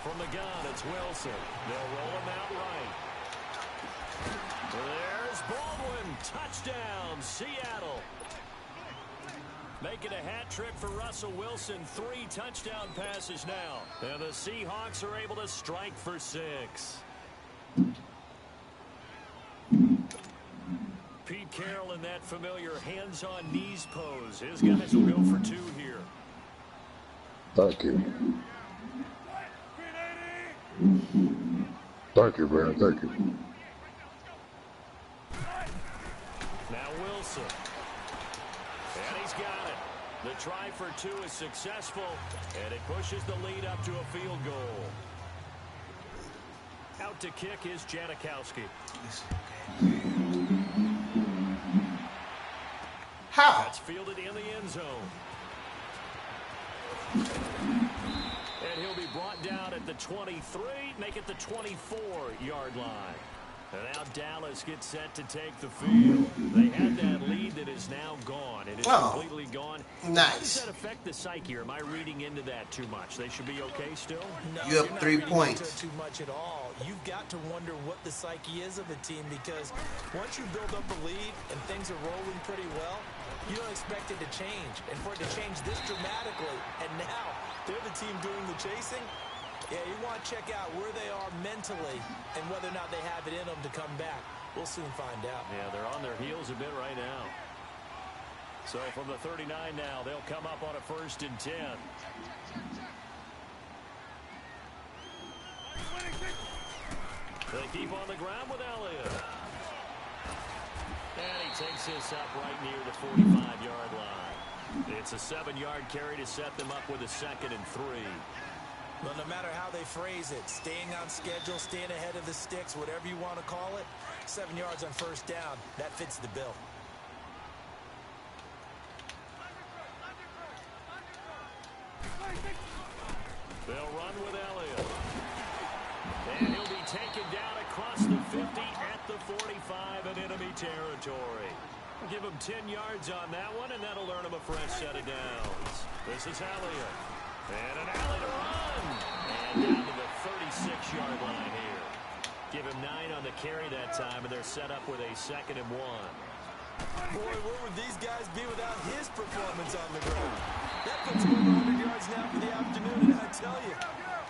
Speaker 2: From the gun, it's Wilson. They'll roll him out right. There's Baldwin. Touchdown, Seattle. Making a hat trick for Russell Wilson. 3 touchdown passes now. And the Seahawks are able to strike for 6. Pete Carroll in that familiar hands-on knees pose. His guys will go for 2 here.
Speaker 4: Thank you. Thank you, man. Thank you.
Speaker 2: Now Wilson. And he's got it. The try for two is successful, and it pushes the lead up to a field goal. Out to kick is Janikowski.
Speaker 1: How?
Speaker 2: That's fielded in the end zone. And he'll be brought down at the 23, make it the 24-yard line. And now Dallas gets set to take the field. They had that lead that is now gone. It is completely gone.
Speaker 1: Nice.
Speaker 2: How does that affect the psyche? Or am I reading into that too much? They should be okay still?
Speaker 3: No,
Speaker 1: you have 3 points.
Speaker 3: Too much at all. You've got to wonder what the psyche is of the team, because once you build up a lead and things are rolling pretty well, you don't expect it to change. And for it to change this dramatically, and now they're the team doing the chasing, yeah, you want to check out where they are mentally and whether or not they have it in them to come back. We'll soon find out.
Speaker 2: Yeah, they're on their heels a bit right now. So from the 39 now, they'll come up on a 1st and 10. They keep on the ground with Elliott. And he takes this up right near the 45-yard line. It's a 7-yard carry to set them up with a 2nd and 3.
Speaker 3: Well, no matter how they phrase it, staying on schedule, staying ahead of the sticks, whatever you want to call it, 7 yards on 1st down, that fits the bill.
Speaker 2: They'll run with Elliott. And he'll be taken down across the 50 at the 45 in enemy territory. Give him 10 yards on that one, and that'll earn him a fresh set of downs. This is Elliott. And an alley to run. And down to the 36-yard line here. Give him 9 on the carry that time, and they're set up with a 2nd and 1.
Speaker 3: Boy, where would these guys be without his performance on the ground? That puts him over 100 yards now for the afternoon, and I tell you,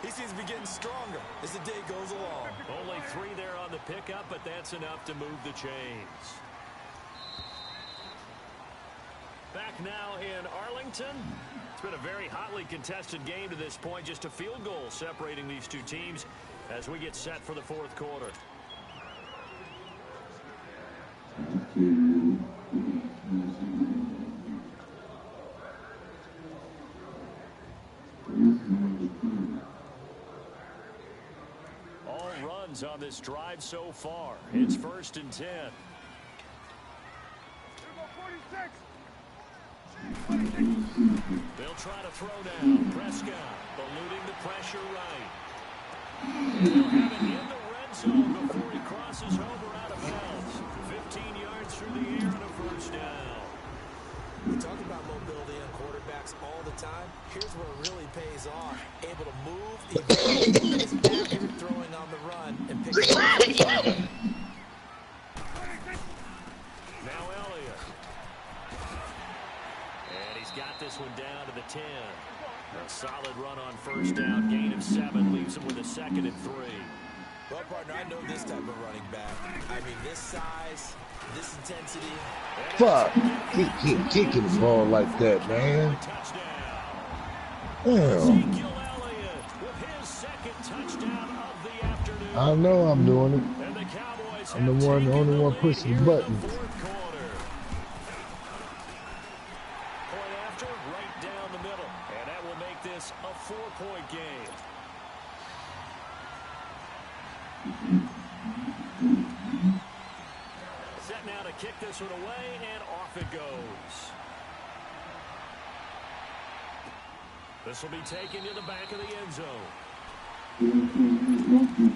Speaker 3: he seems to be getting stronger as the day goes along.
Speaker 2: Only 3 there on the pickup, but that's enough to move the chains. Back now in Arlington. It's been a very hotly contested game to this point. Just a field goal separating these two teams as we get set for the 4th quarter. All runs on this drive so far. It's 1st and 10. They'll try to throw down. Prescott eluding the pressure right. And they'll have it in the red zone before he crosses over out of bounds. 15 yards through the air and a 1st down.
Speaker 3: We talk about mobility on quarterbacks all the time. Here's where it really pays off. Able to move, evade, is accurate throwing on the run, and pick up.
Speaker 2: Now Elliott. And he's got this one down to the 10. A solid run on 1st down. Gain of 7 leaves him with a 2nd and 3.
Speaker 3: Well, partner, I know this type of running back. I mean, this size, this intensity.
Speaker 4: Fuck. Keep kicking the ball like that, man. Damn. I know I'm doing it. I'm the only one pushing the button.
Speaker 2: Point after, right down the middle. And that will make this a 4-point game. Set now to kick this one away, and off it goes. This will be taken to the back of the end zone.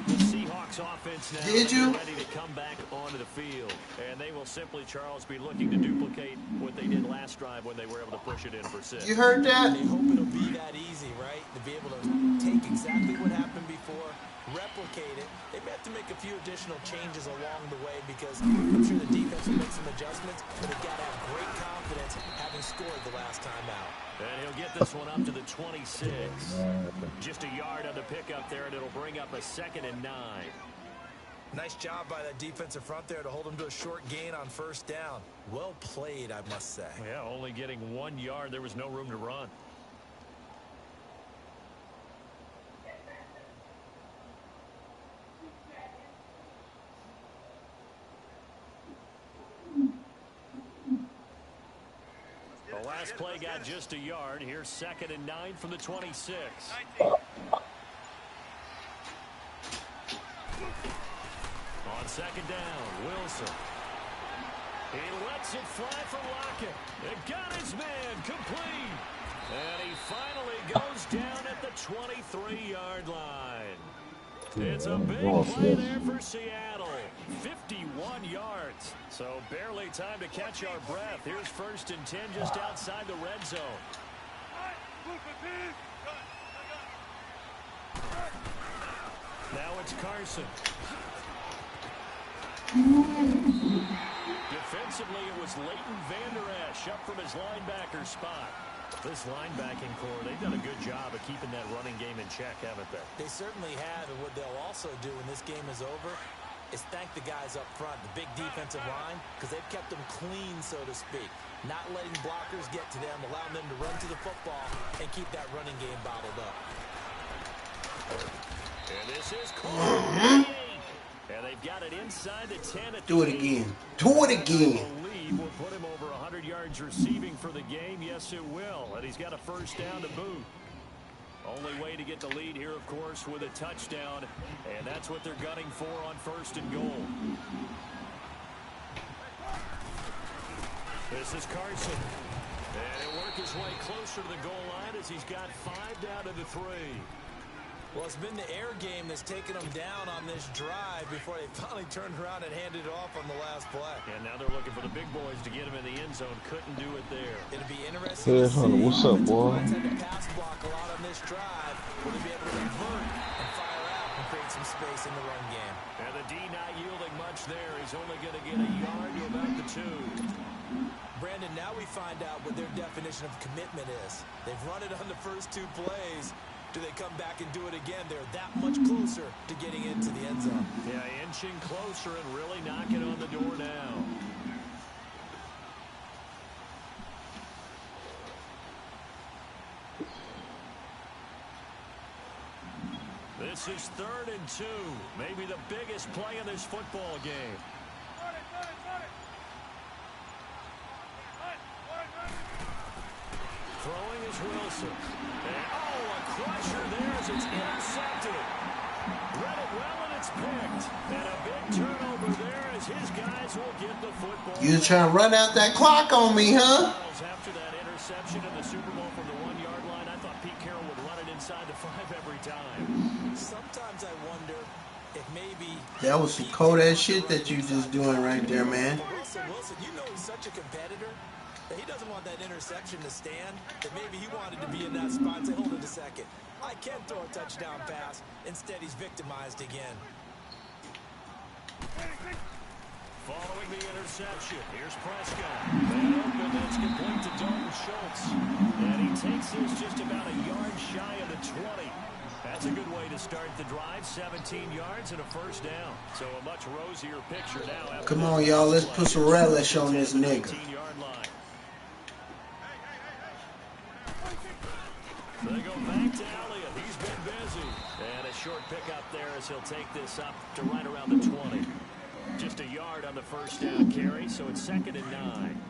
Speaker 2: The Seahawks offense now ready to come back onto the field. And they will simply, Charles, be looking to duplicate what they did last drive when they were able to push it in for 6.
Speaker 1: You heard that?
Speaker 3: They hope it'll be that easy, right? To be able to take exactly what happened before, replicate it. They may have to make a few additional changes along the way because I'm sure the defense will make some adjustments, but they've got to have great confidence having scored the last time out.
Speaker 2: And he'll get this one up to the 26. Just a yard on the pickup there, and it'll bring up a 2nd and 9.
Speaker 3: Nice job by that defensive front there to hold him to a short gain on 1st down. Well played, I must say.
Speaker 2: Yeah, only getting 1 yard. There was no room to run. last play got just a yard. Here's 2nd and 9 from the 26. On 2nd down, Wilson. He lets it fly for Lockett. It got his man complete. And he finally goes down at the 23-yard line. It's a big play there for Seattle. 51 yards. So barely time to catch our breath. Here's 1st and 10 just outside the red zone. Now it's Carson. Defensively, it was Leighton Vander Esch up from his linebacker spot. This linebacking core, they've done a good job of keeping that running game in check, haven't they?
Speaker 3: They certainly have, and what they'll also do when this game is over is thank the guys up front, the big defensive line, because they've kept them clean, so to speak. Not letting blockers get to them, allowing them to run to the football and keep that running game bottled up.
Speaker 2: And this is caught. And they've got it inside the 10.
Speaker 1: Do it again. Do it again.
Speaker 2: Lead will put him over 100 yards receiving for the game. Yes, it will. And he's got a 1st down to boot. Only way to get the lead here, of course, with a touchdown. And that's what they're gunning for on 1st and goal. This is Carson. And he'll work his way closer to the goal line as he's got 5 down to the 3.
Speaker 3: Well, it's been the air game that's taken them down on this drive before they finally turned around and handed it off on the last play.
Speaker 2: And now they're looking for the big boys to get him in the end zone. Couldn't do it there.
Speaker 3: It'll be interesting to see.
Speaker 4: What's up, boy?
Speaker 3: Had to pass block a lot on this drive. Will they be able to convert and fire out and create some space in the run game?
Speaker 2: And the D not yielding much there. He's only going to get a yard to about the 2.
Speaker 3: Brandon, now we find out what their definition of commitment is. They've run it on the first 2 plays. Do they come back and do it again? They're that much closer to getting into the end zone.
Speaker 2: Yeah, inching closer and really knocking on the door now. This is 3rd and 2. Maybe the biggest play in this football game. Throwing is Wilson. And, a crusher there as it's intercepted. Read it well and it's picked. And a big turnover there as his guys will get the football.
Speaker 1: You trying to run out that clock on me, huh?
Speaker 2: After that interception in the Super Bowl from the 1-yard line, I thought Pete Carroll would run it inside the 5 every time.
Speaker 3: Sometimes I wonder if maybe...
Speaker 1: That was some cold ass shit that you just doing right there, man.
Speaker 3: Wilson, you know he's such a competitor. He doesn't want that interception to stand, that maybe he wanted to be in that spot and say, hold it a second. I can throw a touchdown pass. Instead, he's victimized again.
Speaker 2: Following the interception, here's Prescott. And open, it's complete to Dalton Schultz. And he takes this just about a yard shy of the 20. That's a good way to start the drive. 17 yards and a 1st down. So a much rosier picture now.
Speaker 1: Come on, y'all. Let's put some relish on this nigga.
Speaker 2: 15-yard line. They go back to Elliott. He's been busy. And a short pickup there as he'll take this up to right around the 20. Just a yard on the 1st down carry, so it's 2nd and 9.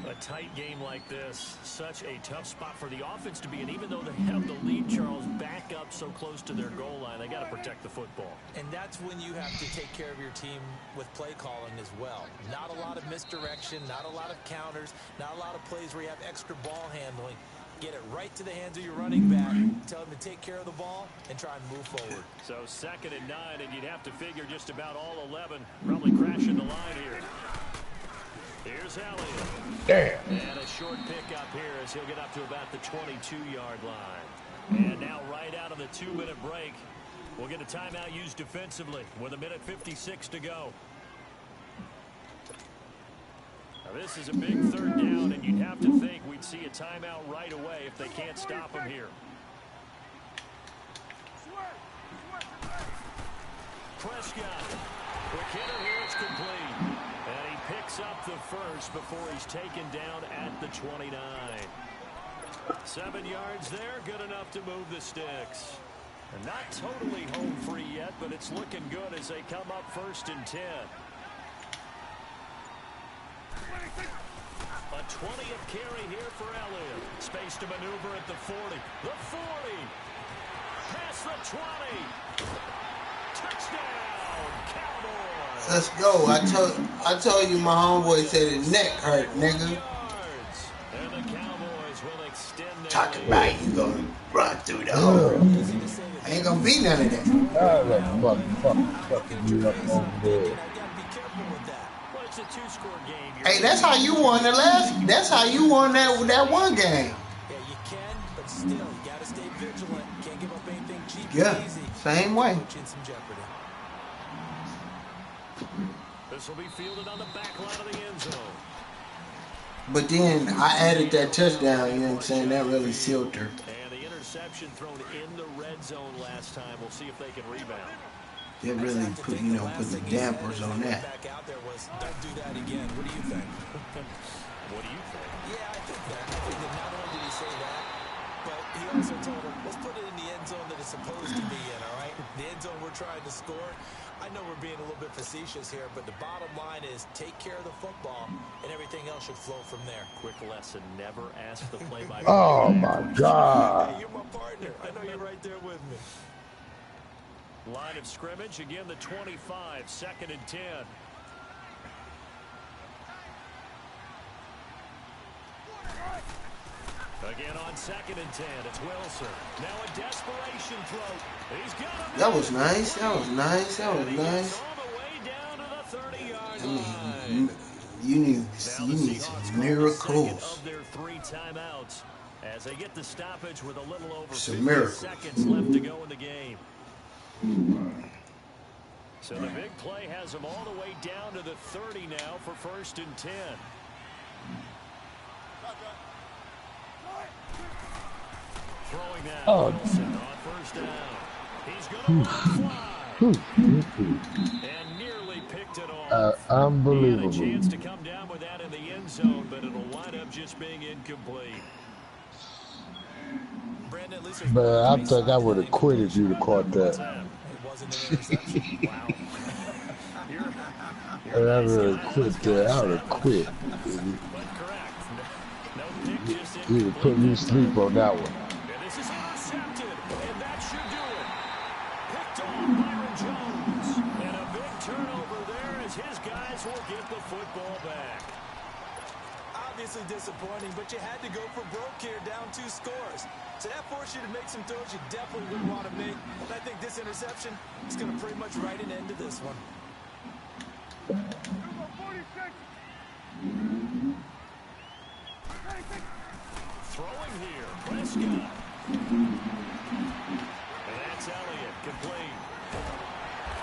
Speaker 2: A tight game like this, such a tough spot for the offense to be in. Even though they have the lead, Charles, back up so close to their goal line, they got to protect the football.
Speaker 3: And that's when you have to take care of your team with play calling as well. Not a lot of misdirection, not a lot of counters, not a lot of plays where you have extra ball handling. Get it right to the hands of your running back. Tell him to take care of the ball and try and move forward.
Speaker 2: So 2nd and 9, and you'd have to figure just about all 11 probably crashing the line here. Here's Elliott.
Speaker 4: Damn.
Speaker 2: And a short pickup here as he'll get up to about the 22-yard line. And now right out of the 2-minute break, we'll get a timeout used defensively with 1:56 to go. Now this is a big 3rd down, and you'd have to think we'd see a timeout right away if they can't stop him here. Prescott. Quick hitter here, it's complete. And he picks up the 1st before he's taken down at the 29. 7 yards there, good enough to move the sticks. And not totally home free yet, but it's looking good as they come up 1st and 10. A 20th carry here for Elliott. Space to maneuver at the 40. The 40. Past the 20. Touchdown, Cowboys.
Speaker 1: Let's go. I told you my homeboy said his neck hurt, nigga.
Speaker 2: And the Cowboys will extend their
Speaker 1: Talking about you gonna run through the hole. Ain't gonna be none of that.
Speaker 4: Fucking you up over there.
Speaker 1: Hey, that's how you won the last. That's how you won that one game.
Speaker 3: Yeah, you can, but still, you gotta stay vigilant. Can't give up anything cheap.
Speaker 1: Yeah, same way.
Speaker 2: This will be fielded on the back line of the end zone.
Speaker 1: But then I added that touchdown. You know what I'm saying? That really sealed her.
Speaker 2: And the interception thrown in the red zone last time. We'll see if they can rebound.
Speaker 1: It really put the dampers on that.
Speaker 3: Don't do that again. What do you think?
Speaker 2: What do you think?
Speaker 3: Yeah, I think that. I think that not only did he say that, but he also told him, let's put it in the end zone that it's supposed to be in, all right? The end zone we're trying to score. I know we're being a little bit facetious here, but the bottom line is take care of the football, and everything else should flow from there.
Speaker 2: Quick lesson, never ask the play-by-play.
Speaker 4: Oh, my God.
Speaker 3: Hey, you're my partner. I know you're right there with me.
Speaker 2: Line of scrimmage, again the 25, 2nd and 10. Again on 2nd and 10, it's Wilson. Now a desperation throw. He's got him.
Speaker 1: That was nice. That was nice. That was nice.
Speaker 2: All the way down to the 30-yard
Speaker 1: I
Speaker 2: line.
Speaker 1: mean, you need some miracles.
Speaker 2: Of their 3 timeouts as they get the stoppage with a little over
Speaker 1: Some
Speaker 2: 50
Speaker 1: miracles.
Speaker 2: seconds left to go in the game. So the big play has them all the way down to the 30 now for 1st and 10. Throwing that Wilson on 1st down. He's going to fly. And nearly picked it off.
Speaker 4: Unbelievable.
Speaker 2: He had a chance to come down with that in the end zone, but it'll wind up just being incomplete.
Speaker 3: Brandon, at least
Speaker 4: But I think I would have quit if you'd have caught that.
Speaker 3: it wasn't an interception.
Speaker 2: Wow.
Speaker 4: I would have quit there. I would have quit.
Speaker 2: But correct. No pick, just
Speaker 4: You would put me to sleep on that one.
Speaker 2: And this is intercepted, and that should do it. Picked off Byron Jones. And a big turnover there as his guys will get the football back.
Speaker 3: Obviously disappointing, but you had to go for broke here, down 2 scores. So that forced you to make some throws you definitely wouldn't want to make. And I think this interception is going to pretty much write an end to this one.
Speaker 2: Throwing here, Prescott. And that's Elliott, complete.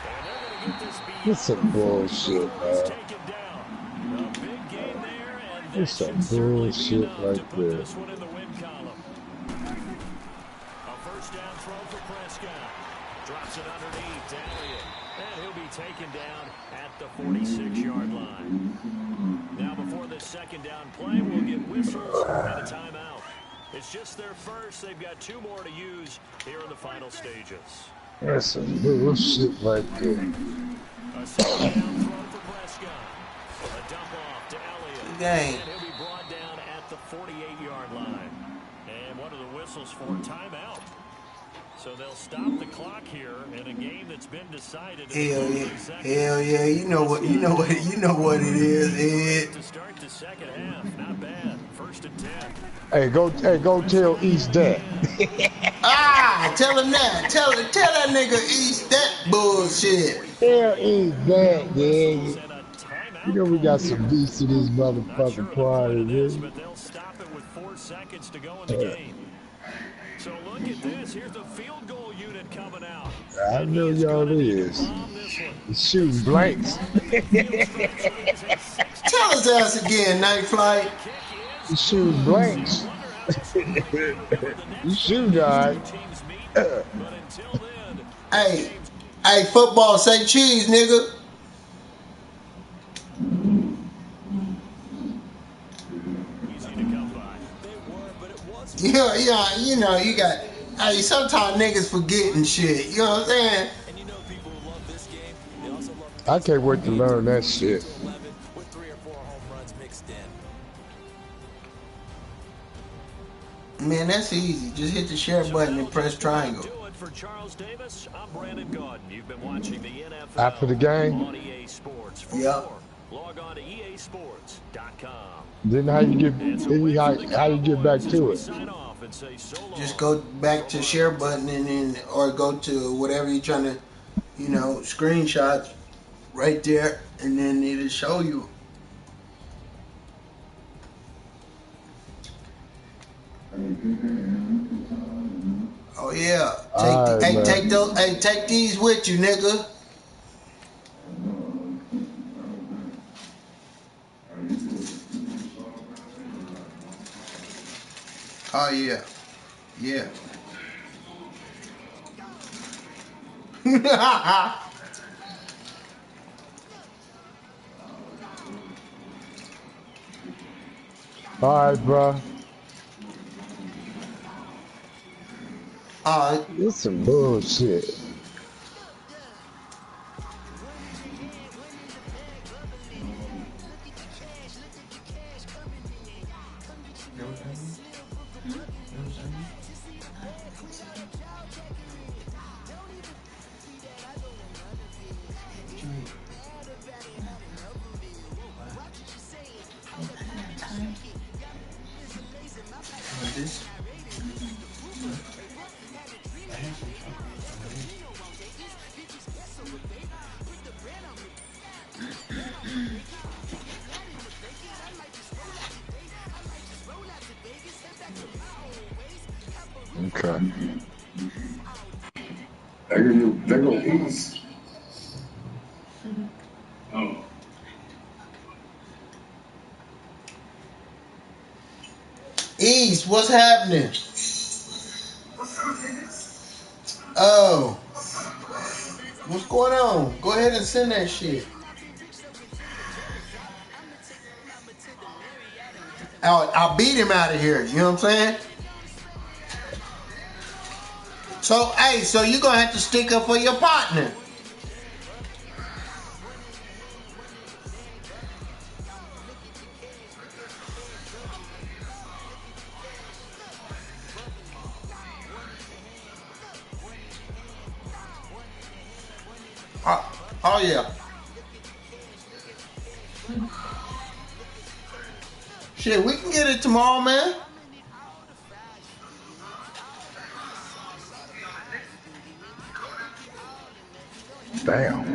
Speaker 2: And they're going to get this beat.
Speaker 4: This some bullshit, man.
Speaker 2: Taken down. A big gain there, and
Speaker 4: This
Speaker 2: that
Speaker 4: some
Speaker 2: should certainly be
Speaker 4: bullshit
Speaker 2: enough
Speaker 4: right
Speaker 2: to put
Speaker 4: there.
Speaker 2: this one in the win column. A 1st down throw for Prescott. Drops it underneath to Elliott. And he'll be taken down at the 46-yard line. Now before this 2nd down play, we'll get whistles and a timeout. It's just their first. They've got 2 more to use here in the final stages.
Speaker 4: That's some bullshit right there.
Speaker 2: A 2nd down throw for Prescott. A dump off to Elliott.
Speaker 1: Game.
Speaker 2: And he'll be brought down at the 48-yard line. And one of the whistles for a timeout. So they'll stop the clock here in a game that's been decided.
Speaker 1: Hell yeah. Hell yeah. You know what it is, Ed.
Speaker 2: To start the 2nd half, not bad. 1st and 10.
Speaker 4: Hey, go tell East that.
Speaker 1: Tell him that. Tell that nigga East that bullshit.
Speaker 4: Tell East that, yeah.
Speaker 2: And a timeout.
Speaker 4: You know we got some beats to this motherfucking party,
Speaker 2: Is,
Speaker 4: man.
Speaker 2: but they'll stop it with 4 seconds to go in the game. So look at this. Here's the field goal unit coming out.
Speaker 4: I know y'all is. Shooting blanks.
Speaker 1: Tell his ass again, Night Flight.
Speaker 4: You shooting blanks. You shooting, all right.
Speaker 1: Hey, football, say cheese, nigga. Yeah, you know, you got. Hey, sometimes niggas forgetting shit. You know what I'm saying?
Speaker 3: And you know people who love this game, they also love
Speaker 4: I can't wait to learn that shit.
Speaker 3: with 3 or 4 home runs mixed in.
Speaker 1: Man, that's easy. Just hit the share button and press triangle.
Speaker 2: For Charles Davis, I'm Brandon Gaudin. You've been watching the NFL
Speaker 4: After the game?
Speaker 2: on EA Sports. For
Speaker 1: Yep.
Speaker 2: more, log on to easports.com.
Speaker 4: Then how you get back to it?
Speaker 1: Just go back to share button and then, or go to whatever you're trying to, screenshots right there, and then it'll show you. Oh yeah, take these with you, nigga. Oh yeah, yeah.
Speaker 4: All right, bro. This some bullshit.
Speaker 1: This.
Speaker 4: Okay. They go east. Oh.
Speaker 1: East, what's happening? Oh. What's going on? Go ahead and send that shit. I'll beat him out of here. You know what I'm saying? So, hey, so you're going to have to stick up for your partner. Oh yeah. Shit, we can get it tomorrow, man.
Speaker 4: Damn.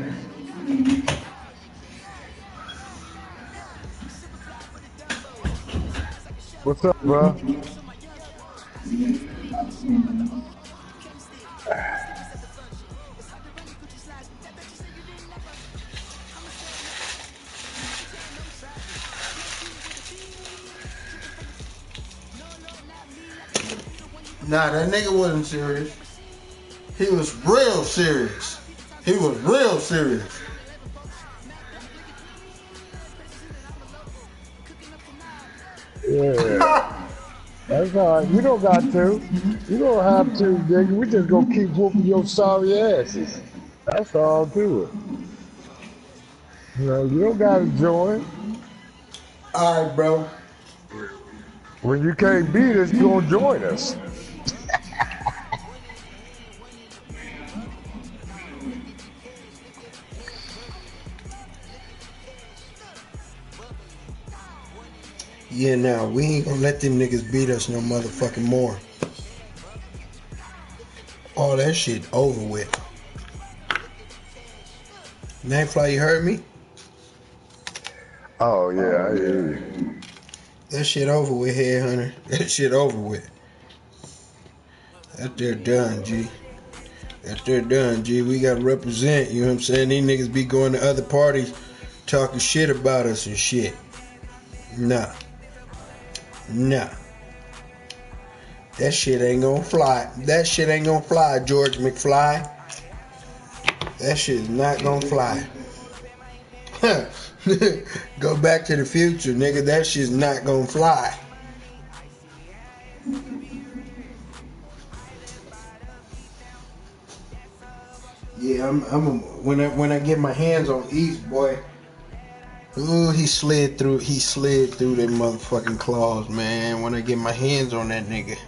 Speaker 4: What's up, bro?
Speaker 1: Nah, that nigga wasn't serious. He was real serious. He was real serious.
Speaker 4: Yeah. That's all right. You don't got to. You don't have to, nigga. We just gonna keep whooping your sorry asses. That's all to it. You don't gotta join.
Speaker 1: All right, bro.
Speaker 4: When you can't beat us, you gonna join us.
Speaker 1: Yeah, now we ain't gonna let them niggas beat us no motherfucking more. All that shit over with. Nightfly, you heard me?
Speaker 4: Oh yeah, I hear you.
Speaker 1: That shit over with, Headhunter. That shit over with. That they're done, G. That they're done, G. We gotta represent, you know what I'm saying? These niggas be going to other parties talking shit about us and shit. Nah. That shit ain't gonna fly. That shit ain't gonna fly, George McFly. That shit's not gonna fly. Go back to the future, nigga. That shit's not gonna fly. Yeah, when I get my hands on East, boy. Ooh, he slid through them motherfucking claws, man. When I get my hands on that nigga.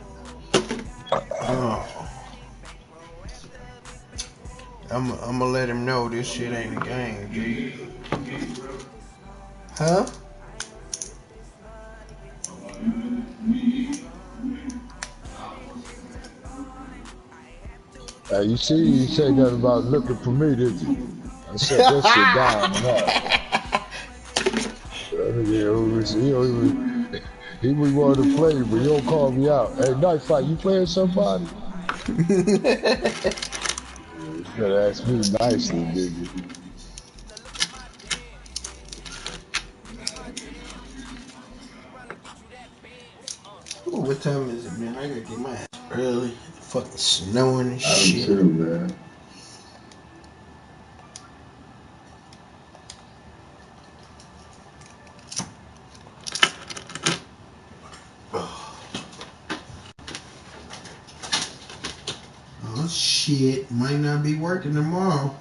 Speaker 1: I'm gonna let him know this shit ain't a game, G. Huh?
Speaker 4: You see, you say nothing about looking for me, did you? I shut that shit down tonight. He was wanted to play, but he don't call me out. Hey, Night Fight, you playing somebody? You better ask me nicely, nigga.
Speaker 1: Ooh, what time is it, man? I gotta get my ass early. Fucking snowing and
Speaker 4: I do
Speaker 1: shit.
Speaker 4: too, man.
Speaker 1: Oh shit, might not be working tomorrow.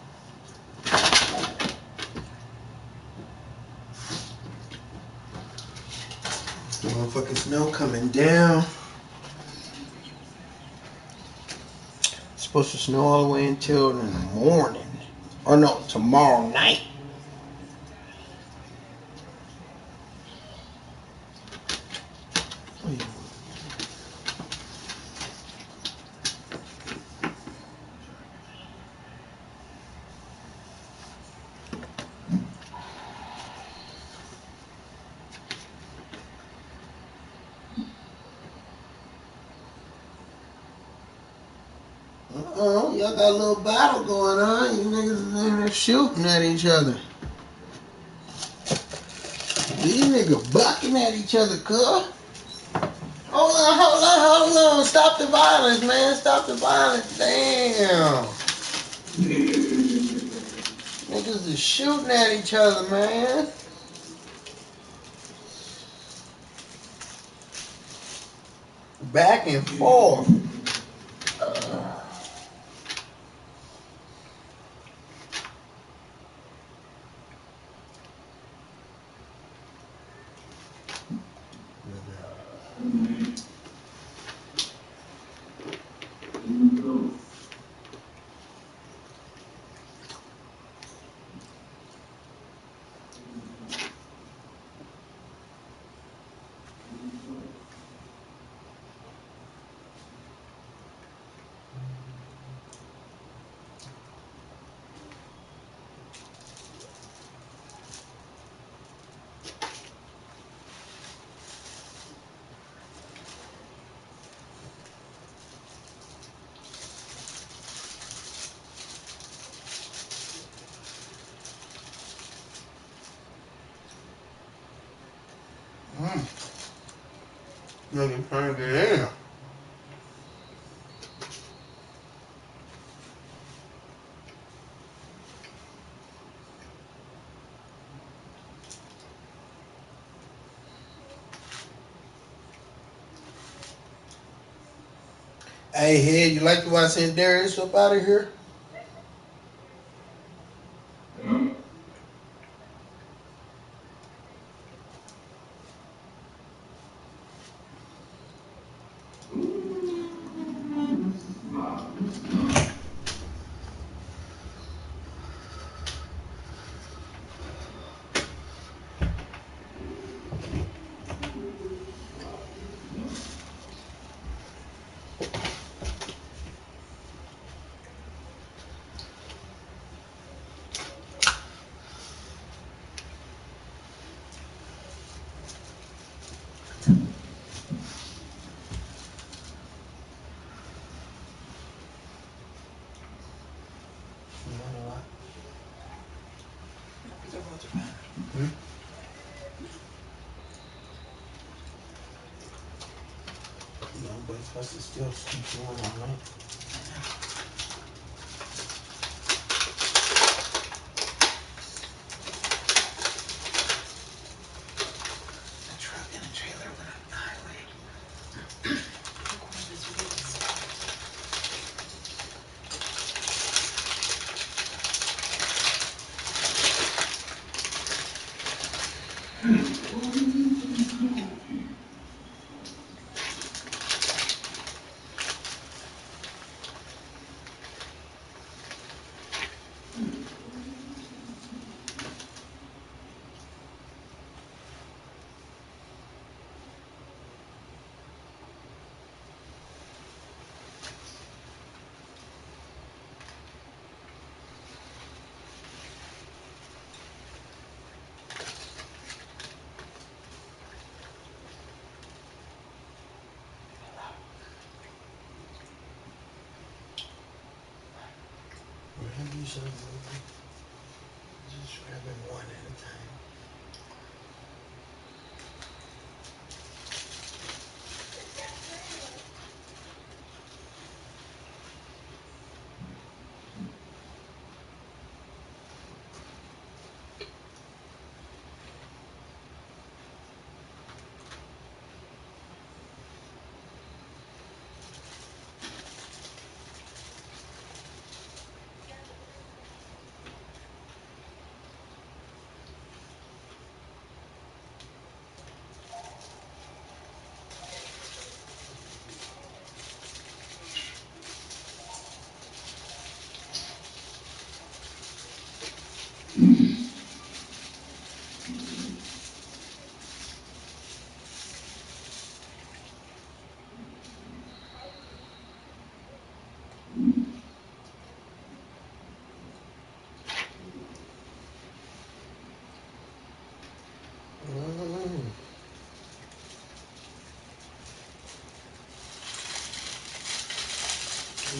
Speaker 1: Motherfucking snow coming down. It's supposed to snow all the way until in the morning. Or no, tomorrow night. Uh-oh, y'all got a little battle going on. You niggas is in there shooting at each other. These niggas bucking at each other, cuz. Hold on. Stop the violence, man. Stop the violence. Damn. Niggas is shooting at each other, man. Back and forth. Nigga trying to get in. Hey, Head, you like the way I sent Darius up out of here? No, but it's supposed to still keep going all night. A truck and a trailer went up the highway. you some movie. Just grabbing one at a time.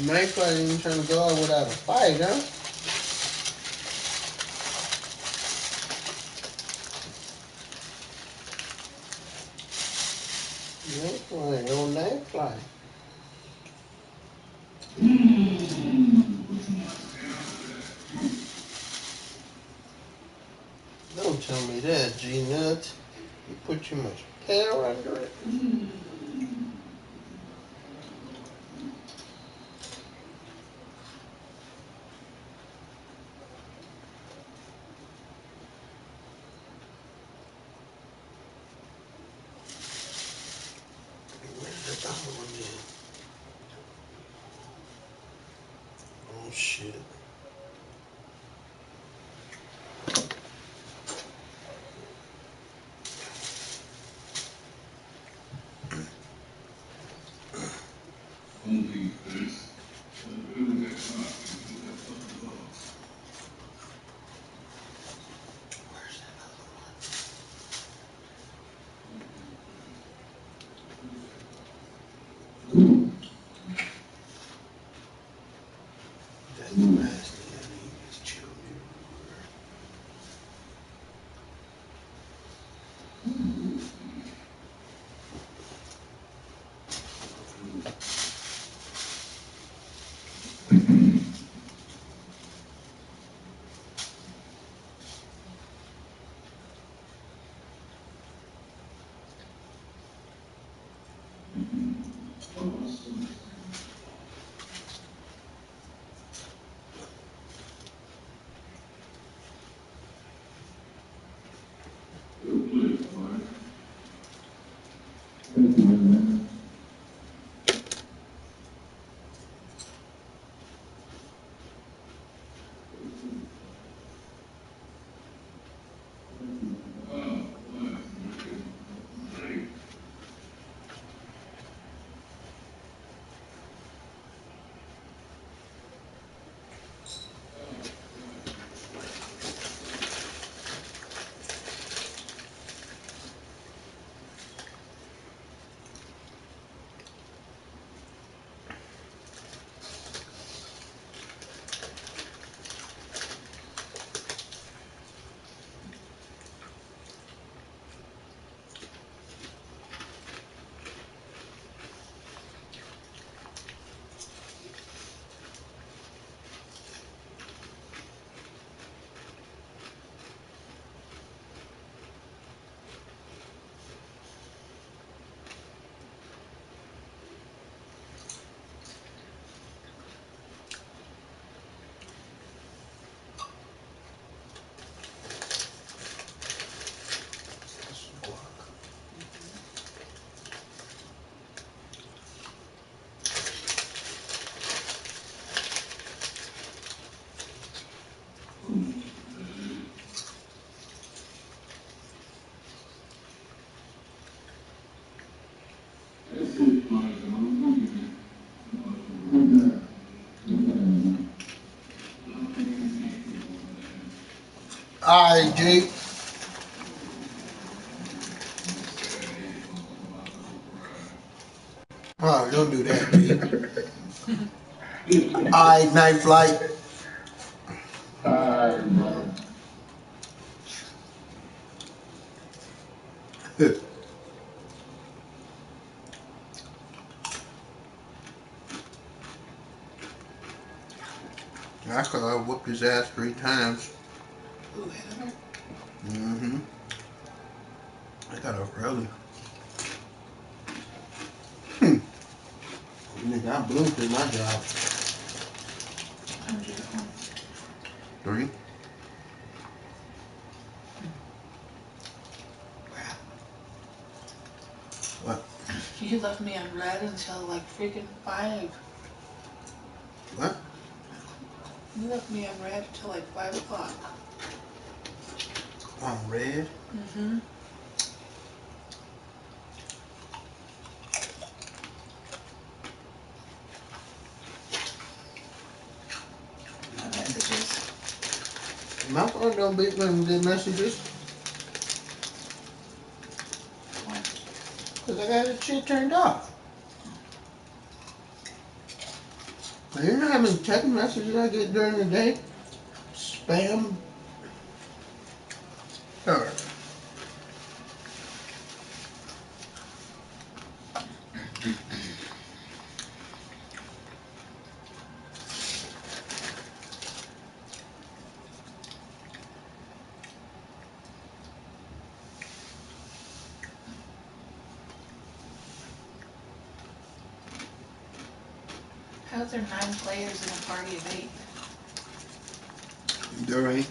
Speaker 1: Nice fight, ain't trying to go out without a fight, huh? Nice fly, no night fly. Don't tell me that, G-Nut. You put too much hair under it. Where's the other one then? Oh, shit. That's the last thing I need is children. Alright, Jake. Oh, don't do that, Jake. Alright, Night Flight. I could have whooped his ass 3 times.
Speaker 5: Who hit him?
Speaker 1: Mm-hmm. I got up early. Nigga, I blew through my job. 3. What?
Speaker 5: You left me on red until like freaking 5.
Speaker 1: What?
Speaker 5: You left me on red until like 5 o'clock.
Speaker 1: On red?
Speaker 5: Mm-hmm. My messages.
Speaker 1: My phone don't beep when the messages.
Speaker 5: Why?
Speaker 1: Because I got the shit turned off. You know how many text messages I get during the day? Spam. Sure.
Speaker 5: How's there 9 players in a party of 8?
Speaker 1: There ain't.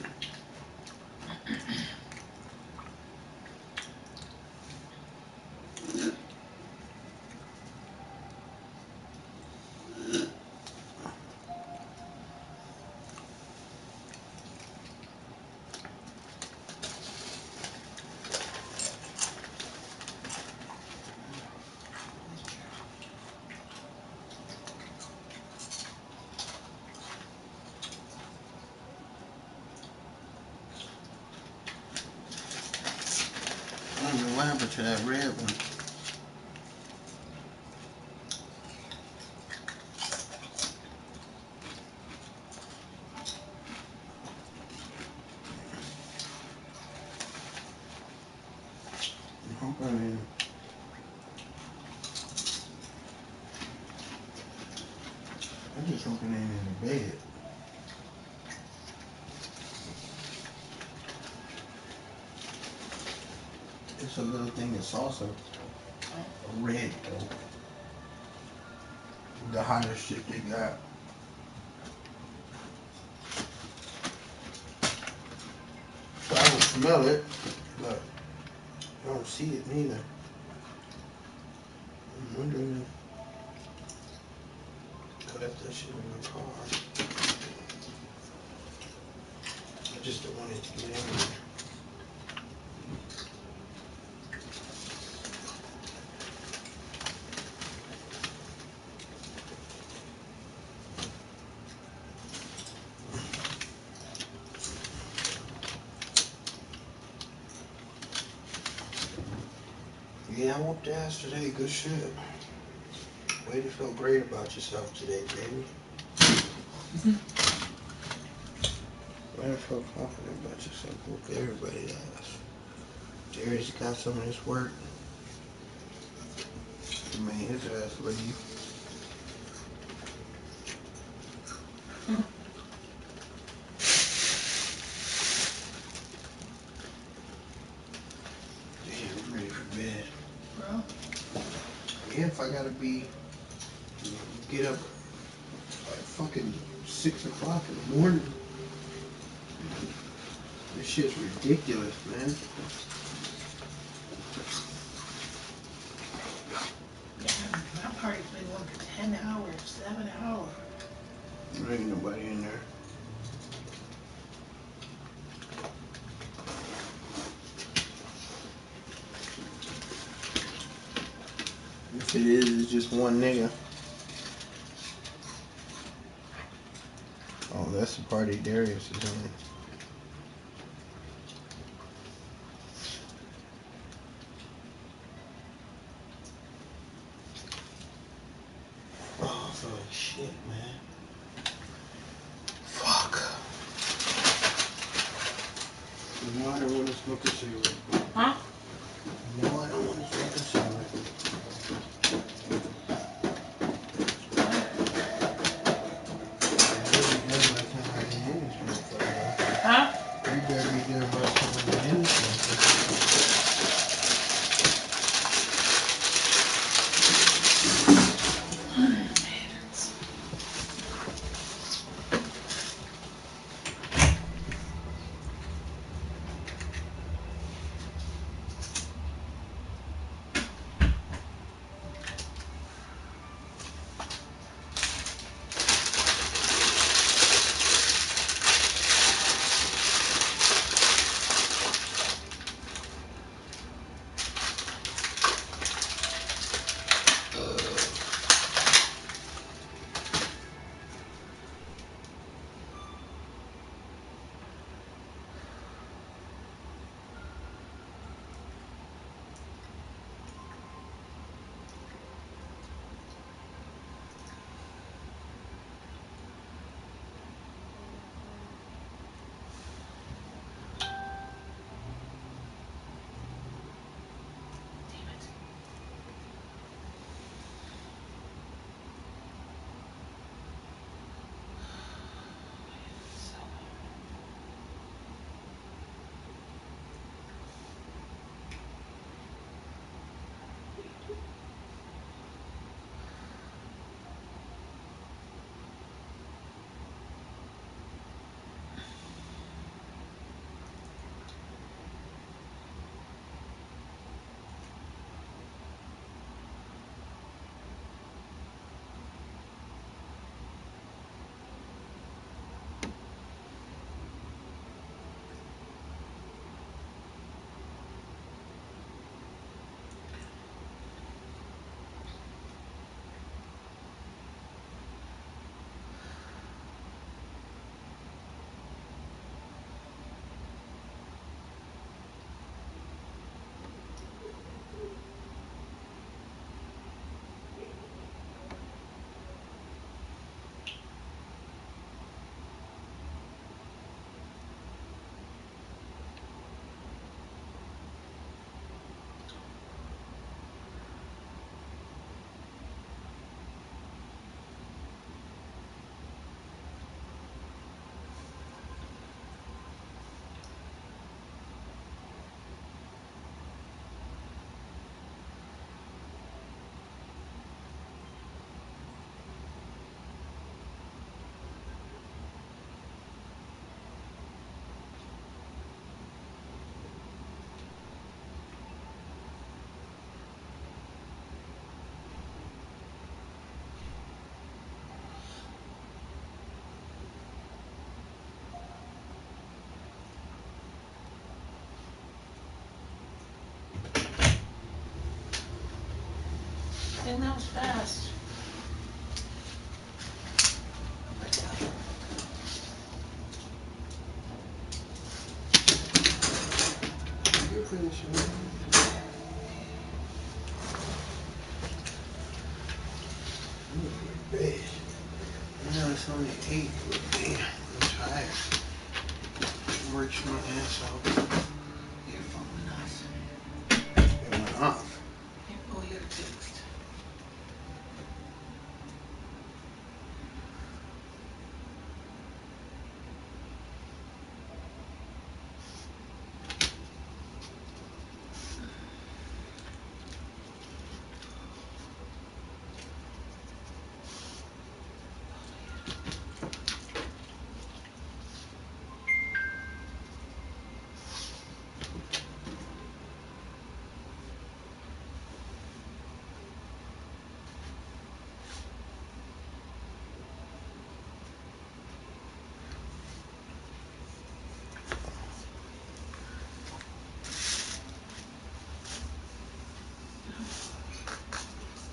Speaker 1: I don't know what happened to that red one. I hope I didn't. I just hope it ain't in the bed. It's a little thing of salsa. Red though. The hottest shit they got. So I don't smell it, but I don't see it neither. I'm wondering if I left that shit in my car. I just don't want it to get in there. Yeah, I whooped ass today. Good shit. Way to feel great about yourself today, baby. Way to feel confident about yourself. Whoop everybody ass. Darius got some of this work. He made his ass leave. Damn, I'm ready for bed.
Speaker 5: Bro?
Speaker 1: Yeah, if I gotta be, get up like fucking 6 o'clock in the morning. This shit's ridiculous, man.
Speaker 5: Damn, that party's been going for 10 hours, 7 hours.
Speaker 1: There ain't nobody in there. If it is, it's just one nigga. Oh, that's the party Darius is in. Oh, I feel like shit, man. Fuck. No, I don't want to smoke a cigarette.
Speaker 5: Huh?
Speaker 1: No, I don't want to smoke a cigarette.
Speaker 5: Huh?
Speaker 1: You better be there by the time I end this.
Speaker 5: And that was fast.
Speaker 1: You're finishing. I'm gonna go to bed. You know, it's only 8. Damn, I'm tired. Works my ass off.
Speaker 5: Your phone went off.
Speaker 1: It went off.
Speaker 5: Oh, you're fixed.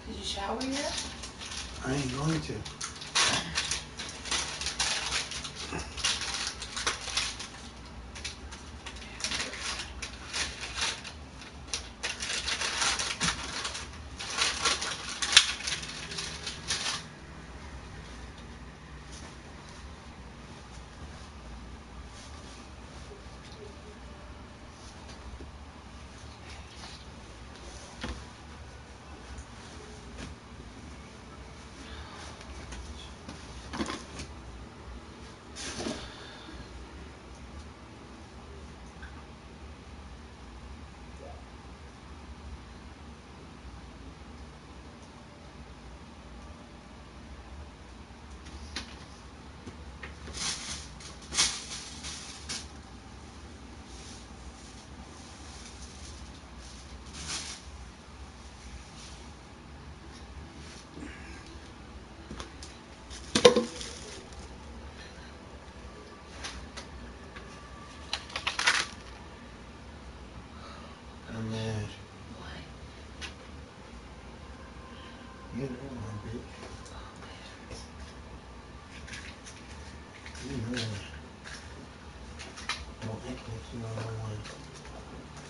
Speaker 5: Did you shower yet?
Speaker 1: I ain't going to.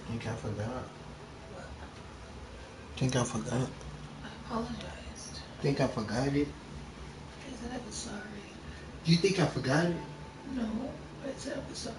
Speaker 1: Think I forgot.
Speaker 5: What?
Speaker 1: Think I forgot.
Speaker 5: I apologized.
Speaker 1: Think I forgot it?
Speaker 5: I said I was sorry.
Speaker 1: You think I forgot it?
Speaker 5: No, I said I was sorry.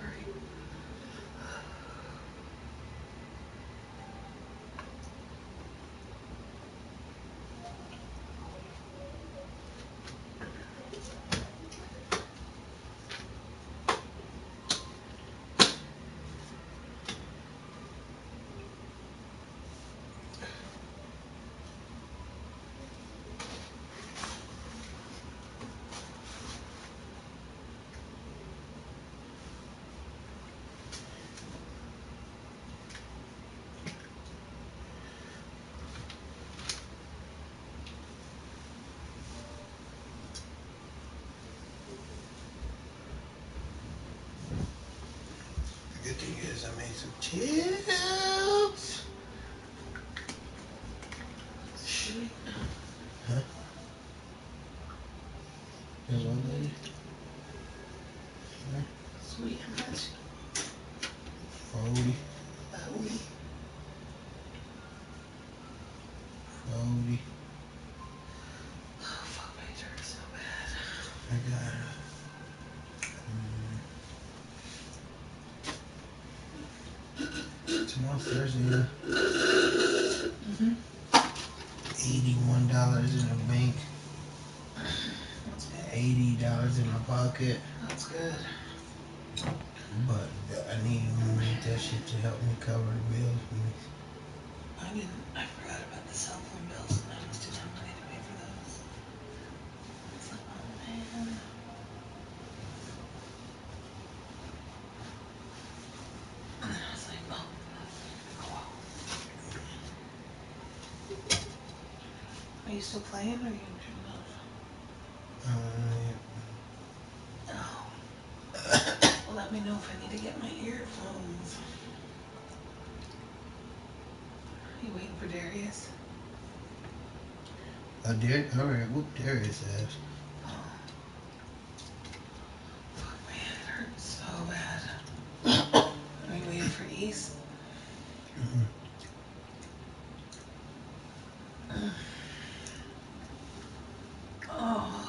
Speaker 1: The good thing is I made some chips.
Speaker 5: Sweet.
Speaker 1: Huh? There's one lady? Huh?
Speaker 5: Sweet, how much?
Speaker 1: 40. 40.
Speaker 5: Oh, fuck, my head hurts so bad.
Speaker 1: I got tomorrow Thursday. $81 in the bank.
Speaker 5: That's good.
Speaker 1: $80 in my pocket.
Speaker 5: That's good.
Speaker 1: But I need that shit to help me cover the bills.
Speaker 5: I forgot about the cell phone bills and I just didn't have money to pay for those. It's like, oh man. And then I was like, oh, wow. Are you still playing or are you turned off? Oh. Well, let me know if I need to get my earphones. Are you waiting for Darius?
Speaker 1: I already whooped Darius' ass.
Speaker 5: Oh. Fuck, my head hurts so bad. Are you waiting for East? Oh.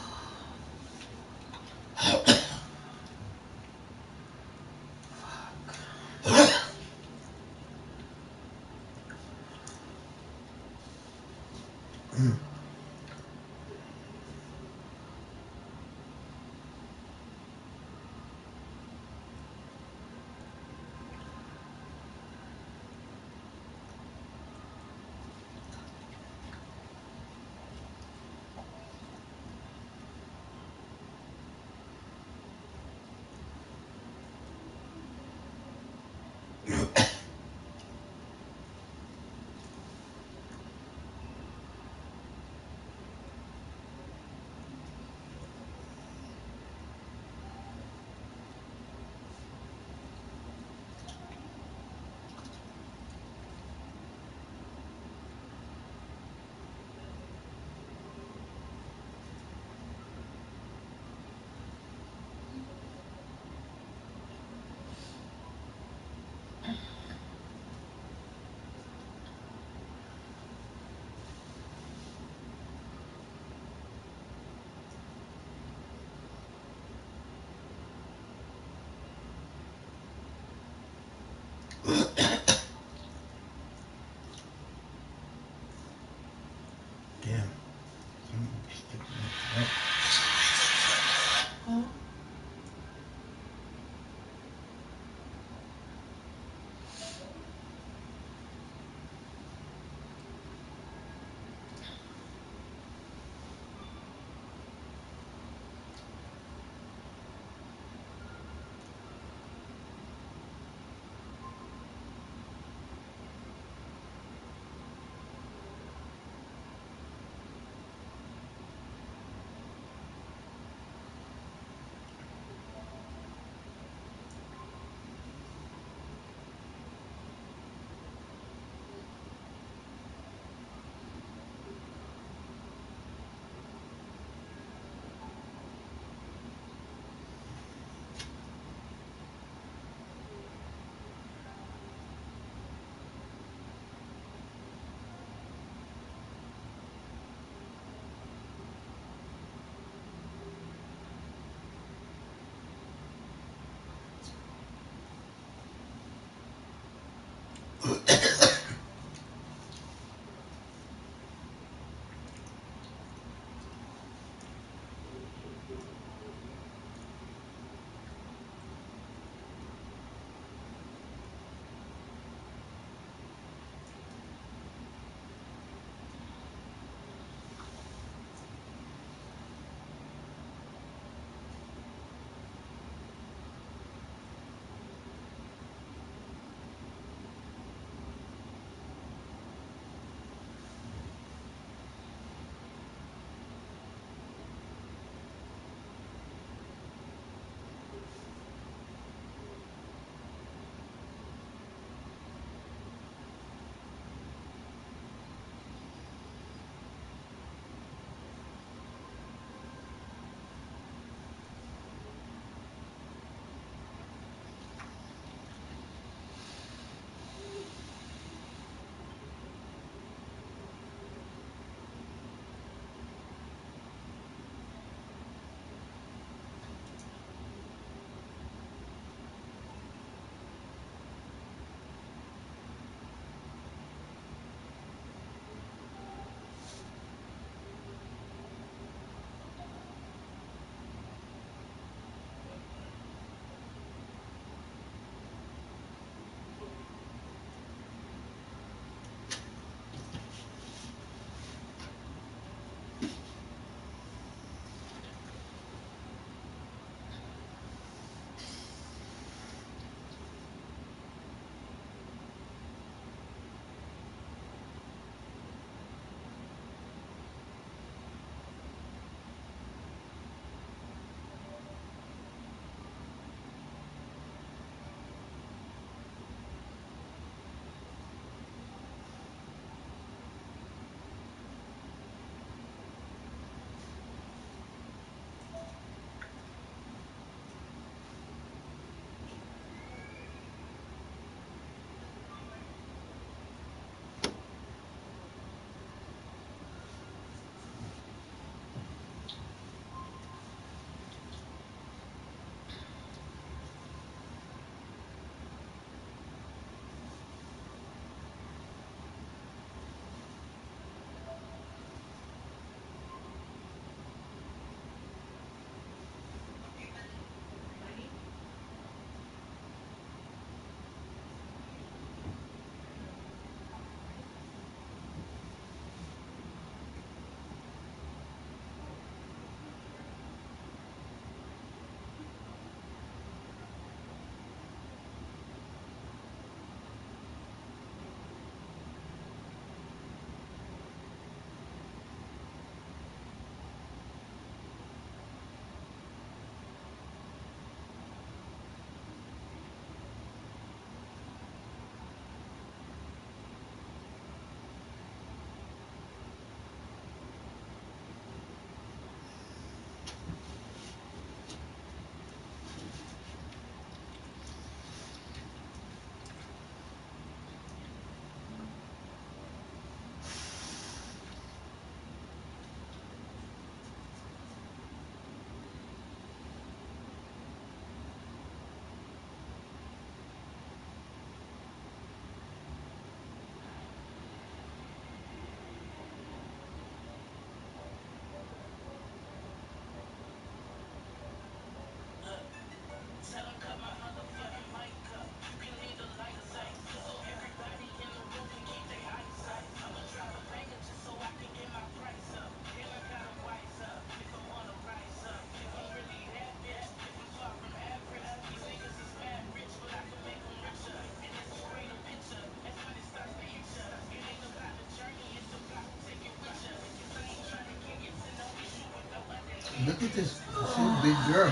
Speaker 1: Look at this. She's a big girl.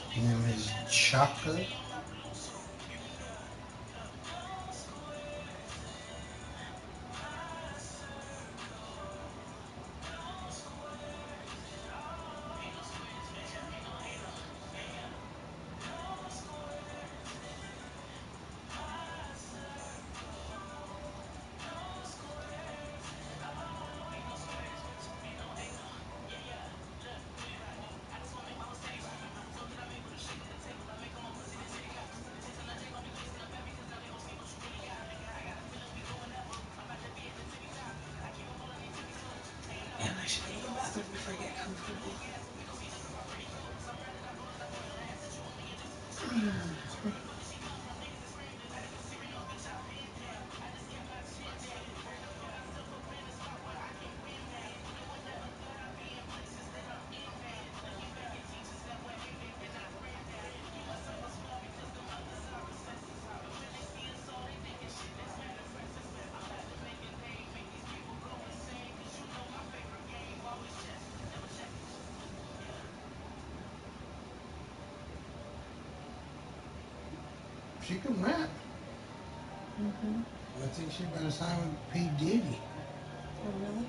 Speaker 1: Her name is Chaka.
Speaker 5: And I should go to the bathroom before I get comfortable.
Speaker 1: She can rap.
Speaker 5: Mm-hmm.
Speaker 1: I think she better sign with P. Diddy.
Speaker 5: Oh, really?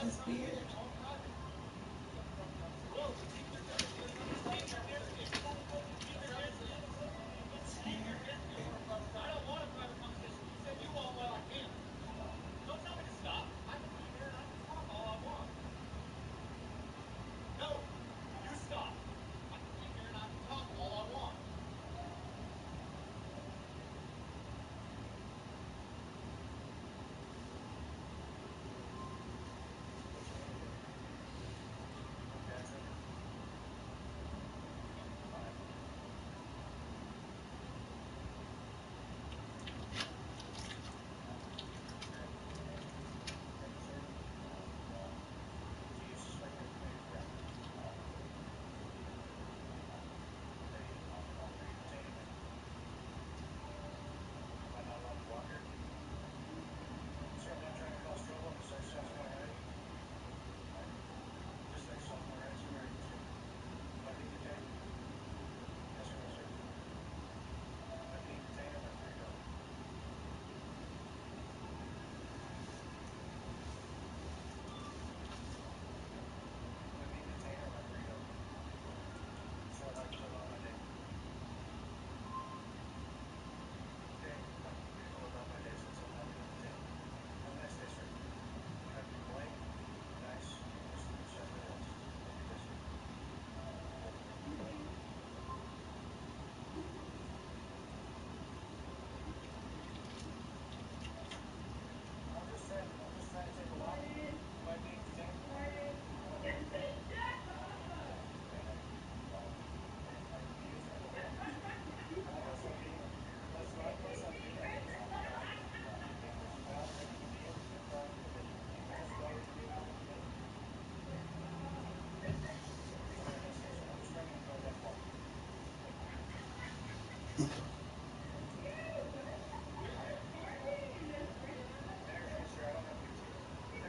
Speaker 5: about his beard.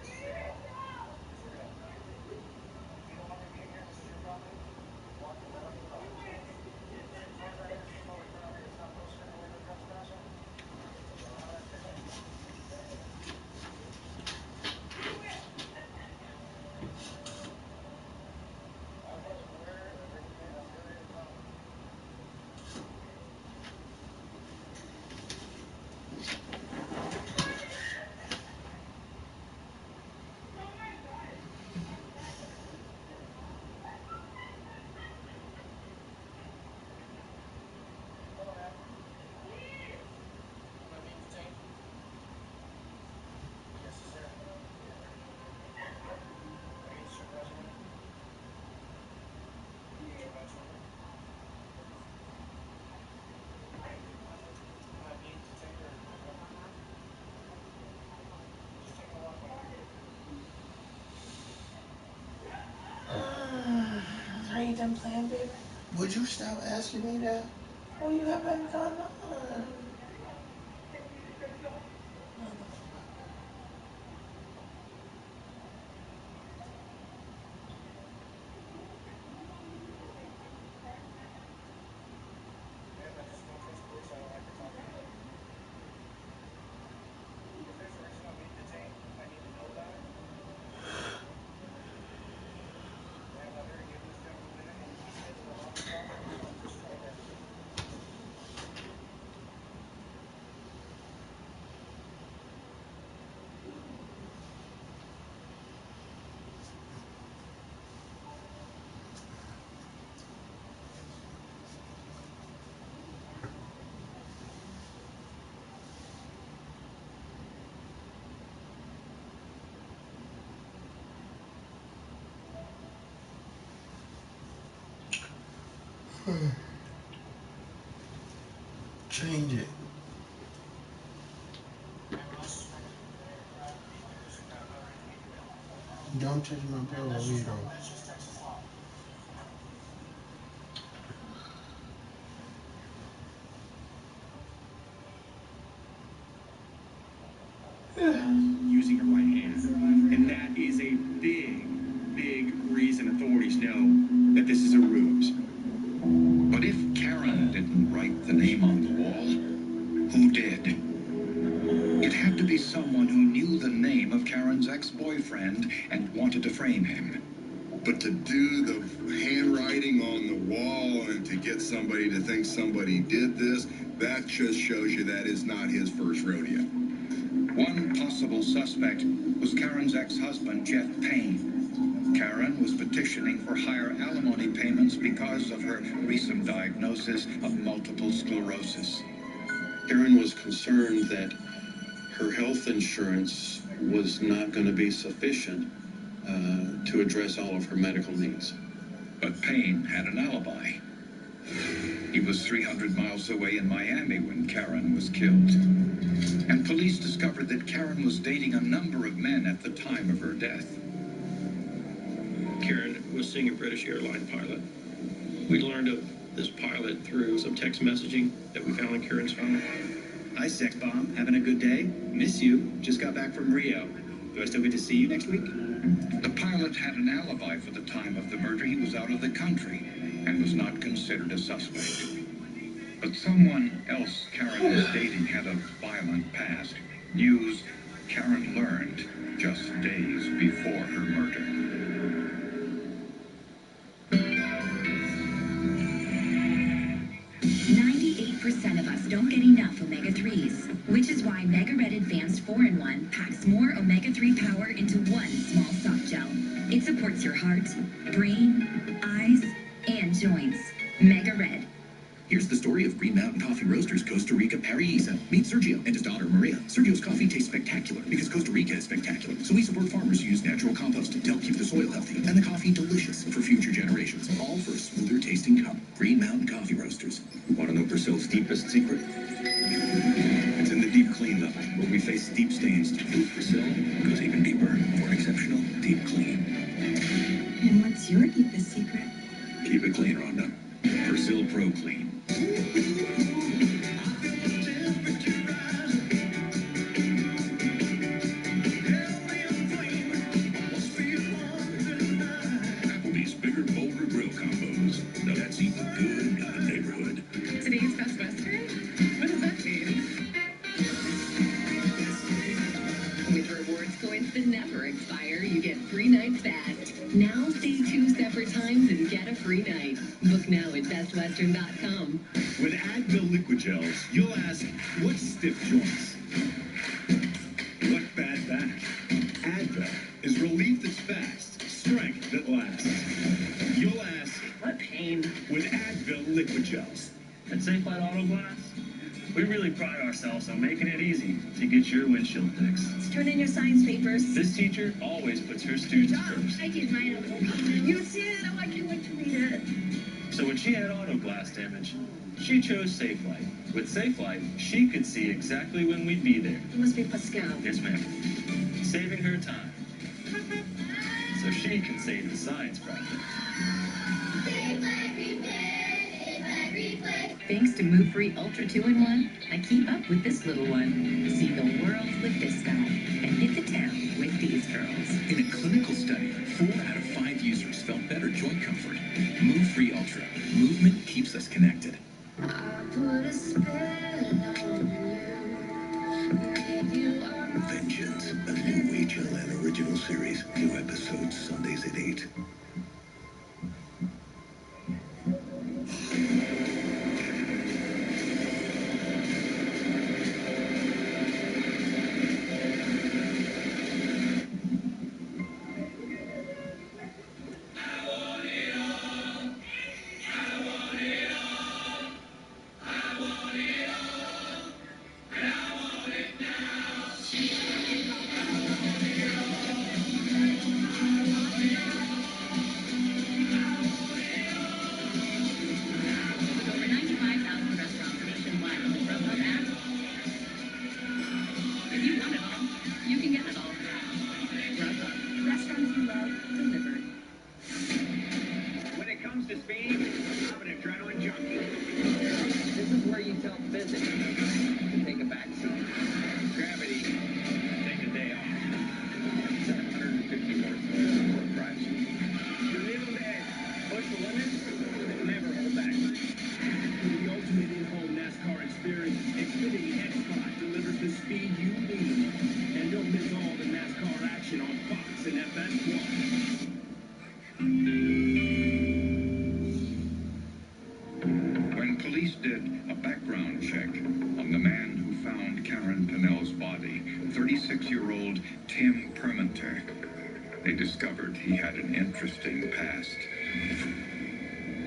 Speaker 5: His hair. Are you done playing, baby?
Speaker 1: Would you stop asking me that?
Speaker 5: Well, you haven't gone on.
Speaker 1: Change it. Don't touch my pillow either.
Speaker 6: Using your right hand. And that is a big, big reason authorities know that this is a ruse.
Speaker 7: But if Karen didn't write the name on the wall, who did? It had to be someone who knew the name of Karen's ex-boyfriend and wanted to frame him.
Speaker 8: But to do the handwriting on the wall and to get somebody to think somebody did this, that just shows you that is not his first rodeo.
Speaker 7: One possible suspect was Karen's ex-husband, Jeff Payne. Karen was petitioning for higher alimony payments because of her recent diagnosis of multiple sclerosis.
Speaker 9: Karen was concerned that her health insurance was not going to be sufficient to address all of her medical needs.
Speaker 7: But Payne had an alibi. He was 300 miles away in Miami when Karen was killed. And police discovered that Karen was dating a number of men at the time of her death.
Speaker 9: Karen was seeing a British airline pilot. We learned of this pilot through some text messaging that we found on Karen's phone.
Speaker 10: Hi, Sex Bomb. Having a good day? Miss you. Just got back from Rio. Do I still get to see you next week?
Speaker 7: The pilot had an alibi for the time of the murder. He was out of the country and was not considered a suspect. But someone else Karen was dating had a violent past. News Karen learned just days before her murder.
Speaker 11: 98% of us don't get enough omega-3s, which is why Mega Red Advanced 4-in-1 packs more omega-3 power into one small soft gel. It supports your heart, brain, eyes, and joints. Mega Red.
Speaker 12: Here's the story of Green Mountain Coffee Roasters Costa Rica Paraiso. Meet Sergio and his daughter Maria. Sergio's coffee tastes spectacular because Costa Rica is spectacular. So we support farmers who use natural compost to help keep the soil healthy and the coffee delicious for future generations. All for a smoother tasting cup. Green Mountain Coffee Roasters. Want to know Brazil's deepest secret? It's in the deep clean level, where we face deep stains. Brazil goes even deeper for an exceptional deep clean.
Speaker 11: And what's your deepest secret?
Speaker 12: Keep it clean, Rhonda. Brazil Pro Clean. Applebee's Bigger, Bolder Grill Combos. Now that's eating good in the neighborhood.
Speaker 11: Today's Best Western? What does that mean? With rewards coins that never expire, you get free nights fast. Now stay 2 separate times and get a free night. Book now at bestwestern.com.
Speaker 13: With Advil Liquid Gels, you'll ask, what's stiff joints? What bad back? Advil is relief that's fast, strength that lasts. You'll ask,
Speaker 11: What pain?
Speaker 13: with Advil Liquid Gels.
Speaker 14: At Safelite Auto Glass, we really pride ourselves on making it easy to get your windshield fixed.
Speaker 11: Let's turn in your science papers.
Speaker 14: This teacher always puts her students first.
Speaker 11: I did mine. You did? Oh, I can't wait to read it.
Speaker 14: So when she had auto glass damage, she chose Safelite. With Safelite, she could see exactly when we'd be there.
Speaker 11: You must be Pascal.
Speaker 14: Yes, ma'am. Saving her time. So she can save the science project.
Speaker 11: Thanks to Move Free Ultra 2-in-1, I keep up with this little one. See the world with this guy and hit the town with these girls.
Speaker 12: In a clinical study, 4 out of 5 users felt better joint comfort. Move Free Ultra. Movement keeps us connected.
Speaker 15: Vengeance, a new HLN original series. New episodes Sundays at 8.
Speaker 7: Tim Permenter. They discovered he had an interesting past.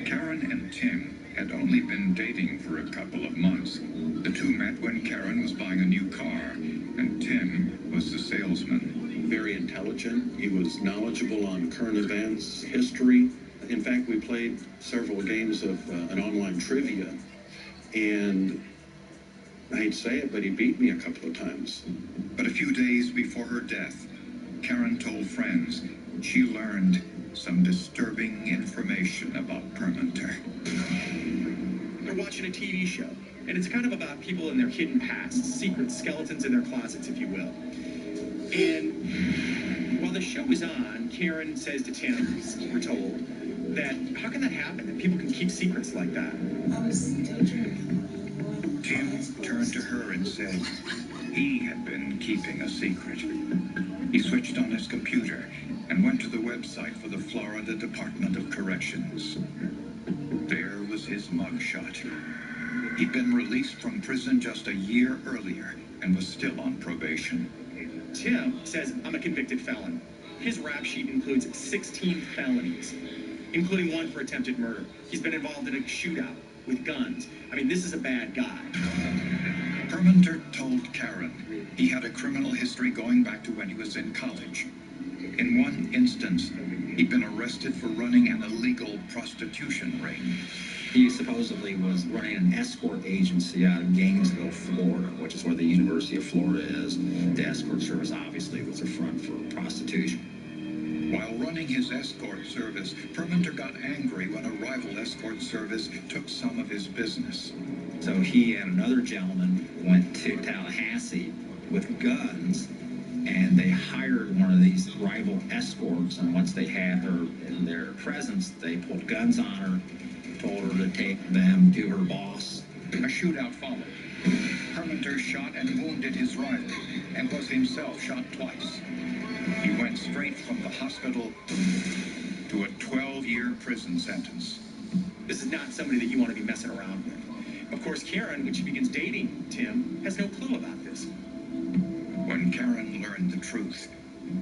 Speaker 7: Karen and Tim had only been dating for a couple of months. The two met when Karen was buying a new car, and Tim was the salesman.
Speaker 9: Very intelligent. He was knowledgeable on current events, history. In fact, we played several games of an online trivia, and I hate to say it, but he beat me a couple of times.
Speaker 7: But a few days before her death, Karen told friends she learned some disturbing information about Permenter.
Speaker 10: They're watching a TV show, and it's kind of about people and their hidden pasts, secret skeletons in their closets, if you will. And while the show is on, Karen says to Tim, we're told, that how can that happen, that people can keep secrets like that?
Speaker 7: Tim turned to her and said he had been keeping a secret. He switched on his computer and went to the website for the Florida Department of Corrections. There was his mugshot. He'd been released from prison just a year earlier and was still on probation.
Speaker 10: Tim says, I'm a convicted felon. His rap sheet includes 16 felonies, including one for attempted murder. He's been involved in a shootout with guns. I mean, this is a bad guy.
Speaker 7: Permenter told Karen he had a criminal history going back to when he was in college. In one instance, he'd been arrested for running an illegal prostitution ring.
Speaker 16: He supposedly was running an escort agency out of Gainesville, Florida, which is where the University of Florida is. The escort service obviously was a front for prostitution.
Speaker 7: While running his escort service, Permenter got angry when a rival escort service took some of his business.
Speaker 16: So he and another gentleman went to Tallahassee with guns, and they hired one of these rival escorts, and once they had her in their presence, they pulled guns on her, told her to take them to her boss.
Speaker 7: A shootout followed. Permenter shot and wounded his rival, and was himself shot twice. He went straight from the hospital to a 12-year prison sentence.
Speaker 10: This is not somebody that you want to be messing around with. Of course, Karen, when she begins dating Tim, has no clue about this.
Speaker 7: When Karen learned the truth,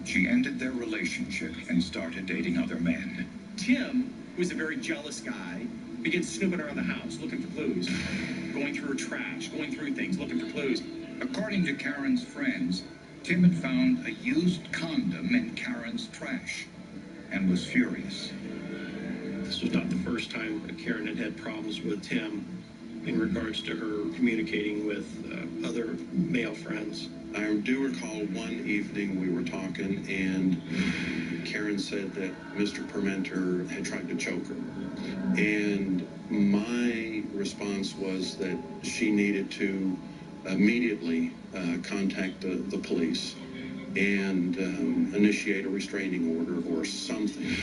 Speaker 7: she ended their relationship and started dating other men.
Speaker 10: Tim, who's a very jealous guy, begins snooping around the house, looking for clues. Going through her trash, going through things, looking for clues.
Speaker 7: According to Karen's friends, Tim had found a used condom in Karen's trash and was furious.
Speaker 17: This was not the first time that Karen had had problems with Tim in regards to her communicating with other male friends.
Speaker 9: I do recall one evening we were talking, and Karen said that Mr. Permenter had tried to choke her. And my response was that she needed to immediately contact the police and initiate a restraining order or something.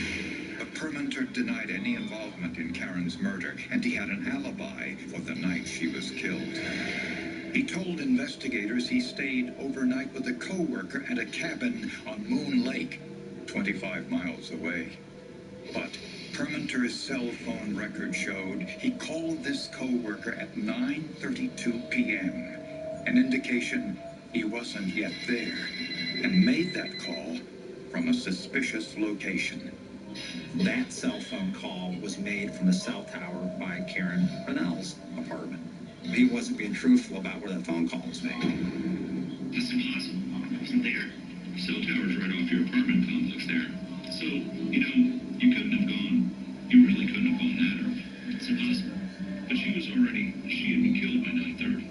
Speaker 7: But Permenter denied any involvement in Karen's murder, and he had an alibi for the night she was killed. He told investigators he stayed overnight with a co-worker at a cabin on Moon Lake, 25 miles away. But Permenter's cell phone record showed he called this co-worker at 9:32 p.m., an indication he wasn't yet there, and made that call from a suspicious location.
Speaker 16: That cell phone call was made from the cell tower by Karen Brunel's apartment. He wasn't being truthful about where that phone call was made.
Speaker 18: That's impossible. I wasn't there. Cell tower's right off your apartment complex there. So, you couldn't have gone. You really couldn't have gone that early. It's impossible. But she had been killed by 9:30.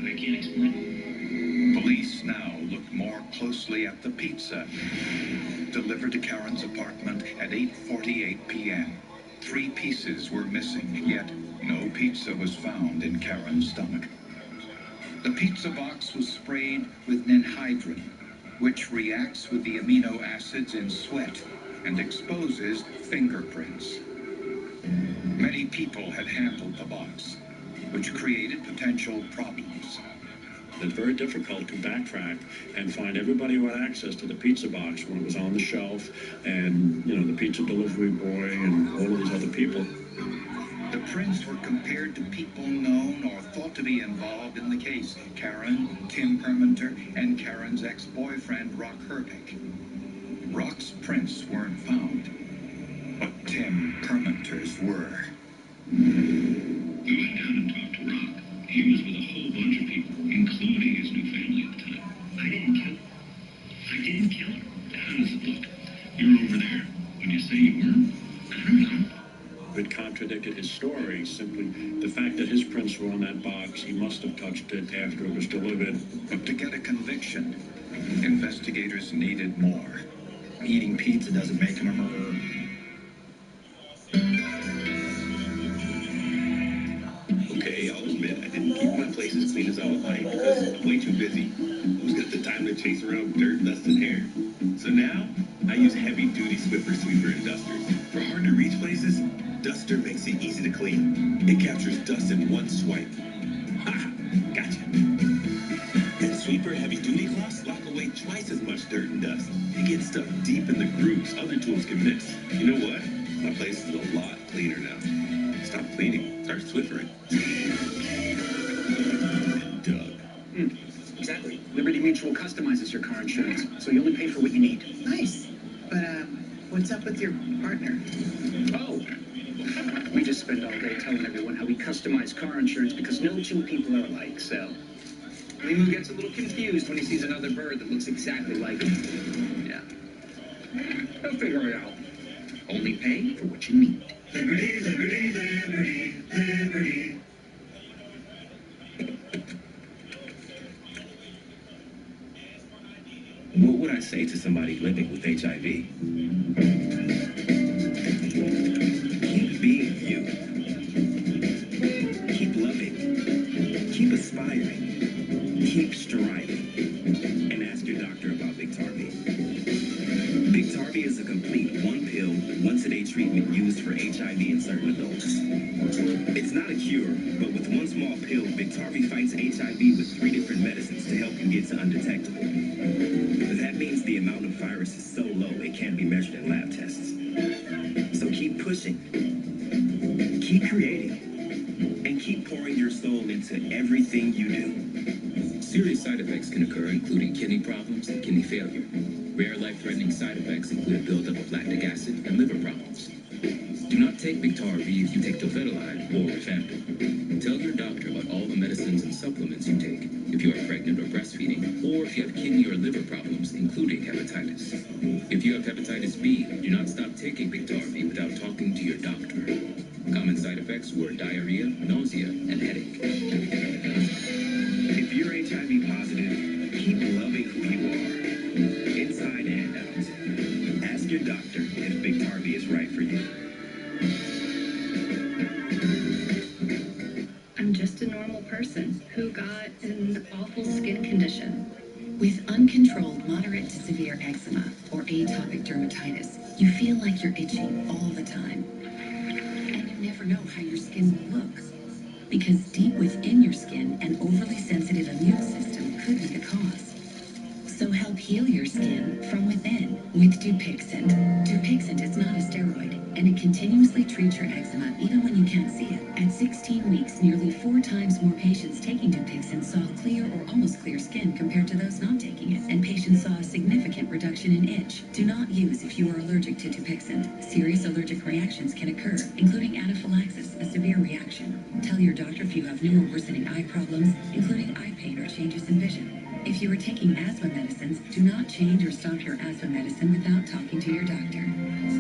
Speaker 18: I can't explain.
Speaker 7: Police now look more closely at the pizza delivered to Karen's apartment at 8:48 p.m. 3 pieces were missing, yet no pizza was found in Karen's stomach. The pizza box was sprayed with ninhydrin, which reacts with the amino acids in sweat and exposes fingerprints. Many people had handled the box, which created potential problems.
Speaker 17: It's very difficult to backtrack and find everybody who had access to the pizza box when it was on the shelf, and the pizza delivery boy and all of these other people.
Speaker 7: The prints were compared to people known or thought to be involved in the case. Karen, Tim Permenter, and Karen's ex-boyfriend, Rock Herbeck. Rock's prints weren't found, but Tim Permenter's were.
Speaker 18: We went down and talked to Rock. He was with a whole bunch of people, including his new family at the time. I didn't kill him. I didn't kill him. How does it look? You were over there when you say you were? I don't know.
Speaker 17: It contradicted his story. Simply the fact that his prints were on that box, he must have touched it after it was delivered.
Speaker 7: But to get a conviction, investigators needed more.
Speaker 12: Eating pizza doesn't make him a murderer.
Speaker 13: Okay, I'll admit I didn't keep my place as clean as I would like because I'm way too busy. Who's got the time to chase around dirt, dust, and hair? So now, I use heavy-duty Swiffer sweeper and dusters. For hard-to-reach places, Duster makes it easy to clean. It captures dust in one swipe. Ha! Gotcha. And Sweeper heavy-duty cloths lock away twice as much dirt and dust. You get stuff deep in the grooves other tools can miss. You know what? My place is a lot cleaner now. Stop cleaning, start Swiffering. Doug.
Speaker 19: Exactly. Liberty Mutual customizes your car insurance, so you only pay for what you need.
Speaker 20: Nice. But, what's up with your partner?
Speaker 19: Oh! We just spend all day telling everyone how we customize car insurance because no two people are alike, so... Limu gets a little confused when he sees another bird that looks exactly like him. Yeah. He'll figure it out. Only pay for what you need.
Speaker 18: Liberty, liberty, liberty, liberty.
Speaker 13: What would I say to somebody living with HIV? Keep being you. Keep loving. Keep aspiring. Keep striving. And ask your doctor about Biktarvy. Biktarvy is a complete one-pill, once-a-day treatment used for HIV in certain adults. It's not a cure, but with one small pill, Biktarvy fights HIV with 3 different medicines to help you get to undetectable. That means the amount of virus is so low it can't be measured in lab tests. So keep pushing, keep creating, and keep pouring your soul into everything you do.
Speaker 12: Serious side effects can occur, including kidney problems and kidney failure. Rare life-threatening side effects include buildup of lactic acid and liver problems. Do not take Biktarvy if you take Tofetilide or Rifampin. Tell your doctor about all the medicines and supplements you take if you are pregnant or breastfeeding, or if you have kidney or liver problems, including hepatitis. If you have hepatitis B, do not stop taking Biktarvy without talking to your doctor. Common side effects were diarrhea, nausea, and headache.
Speaker 13: If you're HIV positive, keep loving who you are, inside and out. Ask your doctor if Biktarvy is right for you.
Speaker 11: I'm just a normal person who got an awful skin condition. With uncontrolled moderate to severe eczema or atopic dermatitis, you feel like you're itching all the time. And you never know how your skin will look. Because deep within your skin, an overly sensitive immune system could be the cause. So help heal your skin from within with Dupixent. Dupixent is not a steroid, and it continuously treats your eczema even when you can't see it. At 16 weeks, nearly 4 times more patients taking Dupixent saw clear or almost clear skin compared to those not taking it, and patients saw a significant reduction in itch. Do not use if you are allergic to Dupixent. Serious allergic reactions can occur, including anaphylaxis, a severe reaction. Tell your doctor if you have new or worsening eye problems, including eye pain or changes in vision. If you are taking asthma medicines, do not change or stop your asthma medicine without talking to your doctor.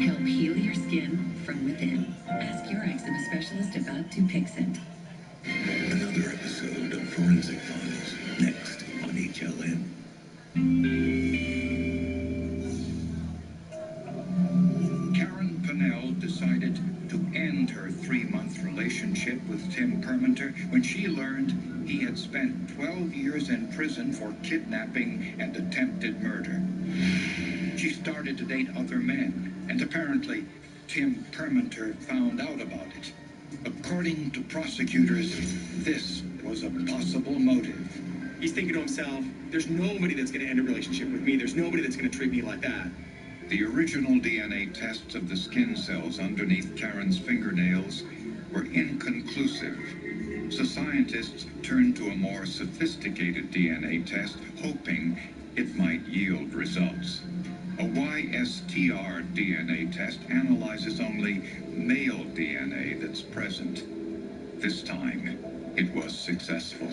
Speaker 11: Help heal your skin from within. Ask your eczema specialist about Dupixent.
Speaker 15: Another episode of Forensic Files, next on HLN.
Speaker 7: Karen Pinnell decided to end her 3-month relationship with Tim Permenter when she learned he had spent 12 years in prison for kidnapping and attempted murder. She started to date other men, and apparently Tim Permenter found out about it. According to prosecutors, this was a possible motive.
Speaker 10: He's thinking to himself, there's nobody that's going to end a relationship with me. There's nobody that's going to treat me like that.
Speaker 7: The original DNA tests of the skin cells underneath Karen's fingernails were inconclusive, so scientists turned to a more sophisticated DNA test, hoping it might yield results. A YSTR DNA test analyzes only male DNA that's present. This time, it was successful.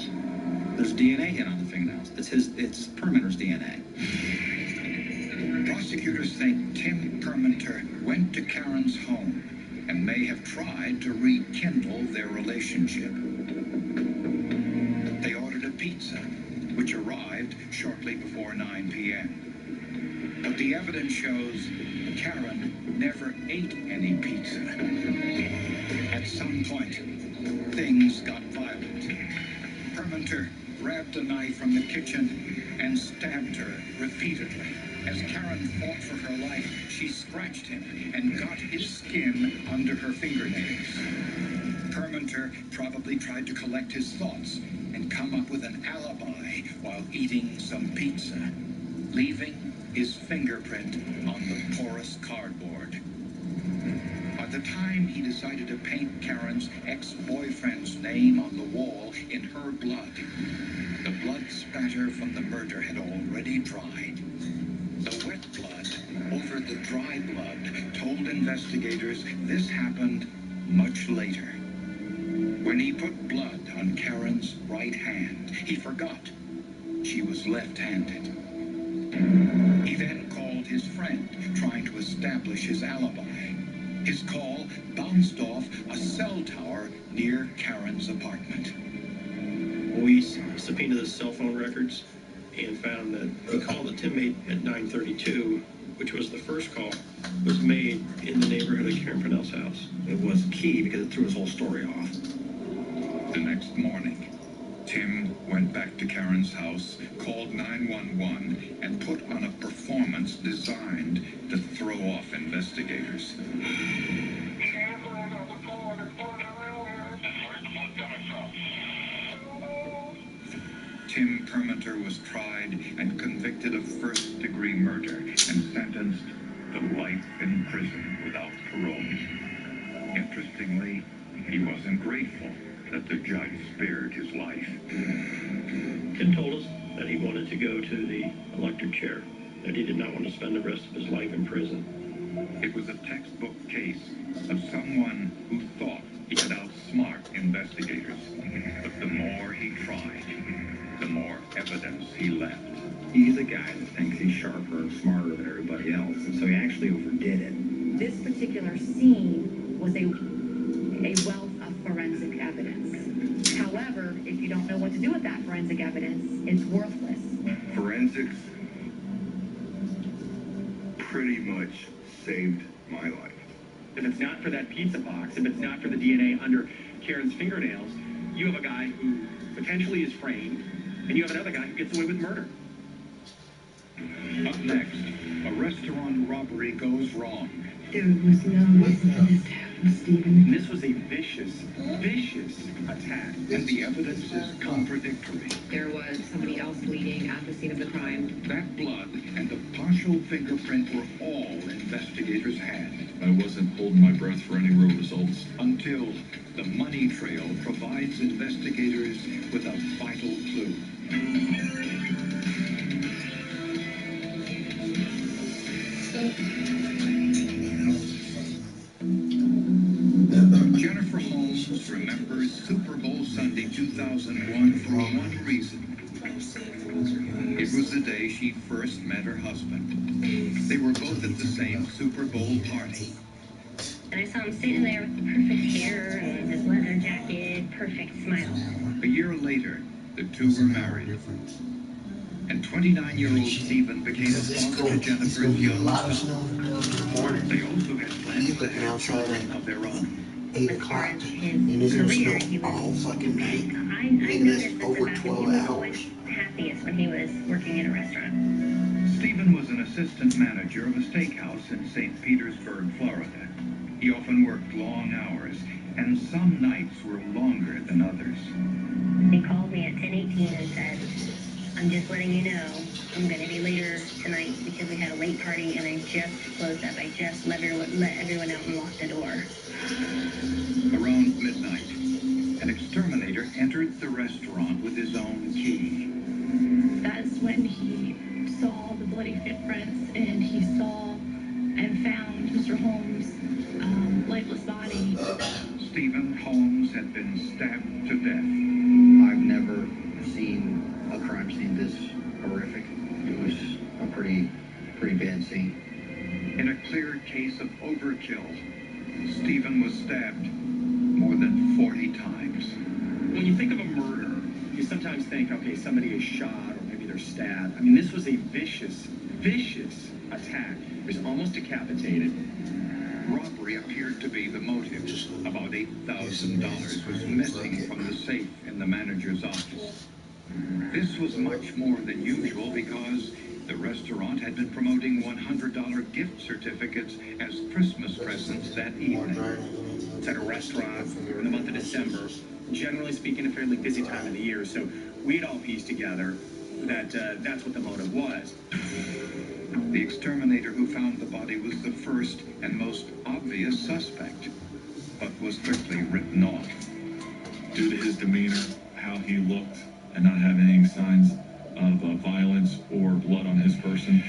Speaker 16: There's DNA hit on the fingernails. It's Permenter's DNA.
Speaker 7: Prosecutors think Tim Permenter went to Karen's home and may have tried to rekindle their relationship. They ordered a pizza, which arrived shortly before 9 p.m. But the evidence shows Karen never ate any pizza. At some point, things got violent. Permenter grabbed a knife from the kitchen and stabbed her repeatedly. As Karen fought for her life, she scratched him and got his skin under her fingernails. Permenter probably tried to collect his thoughts and come up with an alibi while eating some pizza, leaving his fingerprint on the porous cardboard. By the time he decided to paint Karen's ex-boyfriend's name on the wall in her blood, the blood spatter from the murder had already dried. The wet blood over the dry blood told investigators this happened much later. When he put blood on Karen's right hand, he forgot she was left-handed. He then called his friend, trying to establish his alibi. His call bounced off a cell tower near Karen's apartment.
Speaker 17: We subpoenaed his cell phone records and found that he called a Timmate at 9:32, which was the first call, was made in the neighborhood of Karen Purnell's house.
Speaker 16: It was key because it threw his whole story off.
Speaker 7: The next morning, Tim went back to Karen's house, called 911, and put on a performance designed to throw off investigators. Tim Permenter was tried and convicted of first-degree murder and sentenced to life in prison without parole. Interestingly, he wasn't grateful that the judge spared his life.
Speaker 17: Tim told us that he wanted to go to the electric chair, that he did not want to spend the rest of his life in prison.
Speaker 7: It was a textbook case of someone who thought he could outsmart investigators. But the more he tried, the more evidence he left.
Speaker 16: He's a guy that thinks he's sharper and smarter than everybody else, and so he actually overdid it.
Speaker 11: This particular scene was a wealth of forensic evidence. However, if you don't know what to do with that forensic evidence, it's worthless.
Speaker 8: Forensics pretty much saved my life.
Speaker 10: If it's not for that pizza box, if it's not for the DNA under Karen's fingernails, you have a guy who potentially is framed, and you have another guy who gets away with murder.
Speaker 7: Up next, a restaurant robbery goes wrong.
Speaker 20: There was no reason for this to happen, Stephen.
Speaker 10: This was a vicious attack.
Speaker 7: And the evidence is contradictory.
Speaker 11: There was somebody else bleeding at the scene of the crime.
Speaker 7: That blood and a partial fingerprint were all investigators had.
Speaker 9: I wasn't holding my breath for any real results.
Speaker 7: Until the money trail provides investigators with a vital clue. Jennifer Holmes remembers Super Bowl Sunday 2001 for one reason. It was the day she first met her husband. They were both at the same Super Bowl party.
Speaker 11: And I saw him sitting there with the perfect hair and his leather jacket, perfect smile.
Speaker 7: A year later, the two were married. And 29-year-old Stephen became a father to Jennifer's young son. They also had plans to have children of their own.
Speaker 1: 8 o'clock, and it's gonna snow all fucking night. And that's over 12 hours.
Speaker 11: Happiest when he was working in a restaurant.
Speaker 7: Stephen was an assistant manager of a steakhouse in St. Petersburg, Florida. He often worked long hours, and some nights were longer than others.
Speaker 11: He called me at 10:18 and said, "I'm just letting you know I'm going to be later tonight because we had a late party, and I just closed up. I just let everyone out and locked the door.
Speaker 7: Around midnight, an exterminator entered the restaurant with his own key.
Speaker 5: That's when he saw the bloody footprints, and he saw and found Mr. Holmes' lifeless body.
Speaker 7: Stephen Holmes had been stabbed to death.
Speaker 12: I've never seen a crime scene this horrific. It was a pretty bad scene.
Speaker 7: In a clear case of overkill, Stephen was stabbed more than 40 times.
Speaker 10: When you think of a murder, you sometimes think, okay, somebody is shot or maybe they're stabbed. I mean, this was a vicious attack. He was almost decapitated.
Speaker 7: Robbery appeared to be the motive. About $8,000 was missing from the safe in the manager's office. This was much more than usual because the restaurant had been promoting $100 gift certificates as Christmas presents that evening.
Speaker 3: It's at a restaurant in the month of December, generally speaking, a fairly busy time of the year. So we had all pieced together that that's what the motive was.
Speaker 7: The exterminator who found the body was the first and most obvious suspect, but was quickly written off.
Speaker 13: Due to his demeanor, how he looked, and not having any signs of violence or blood on his person,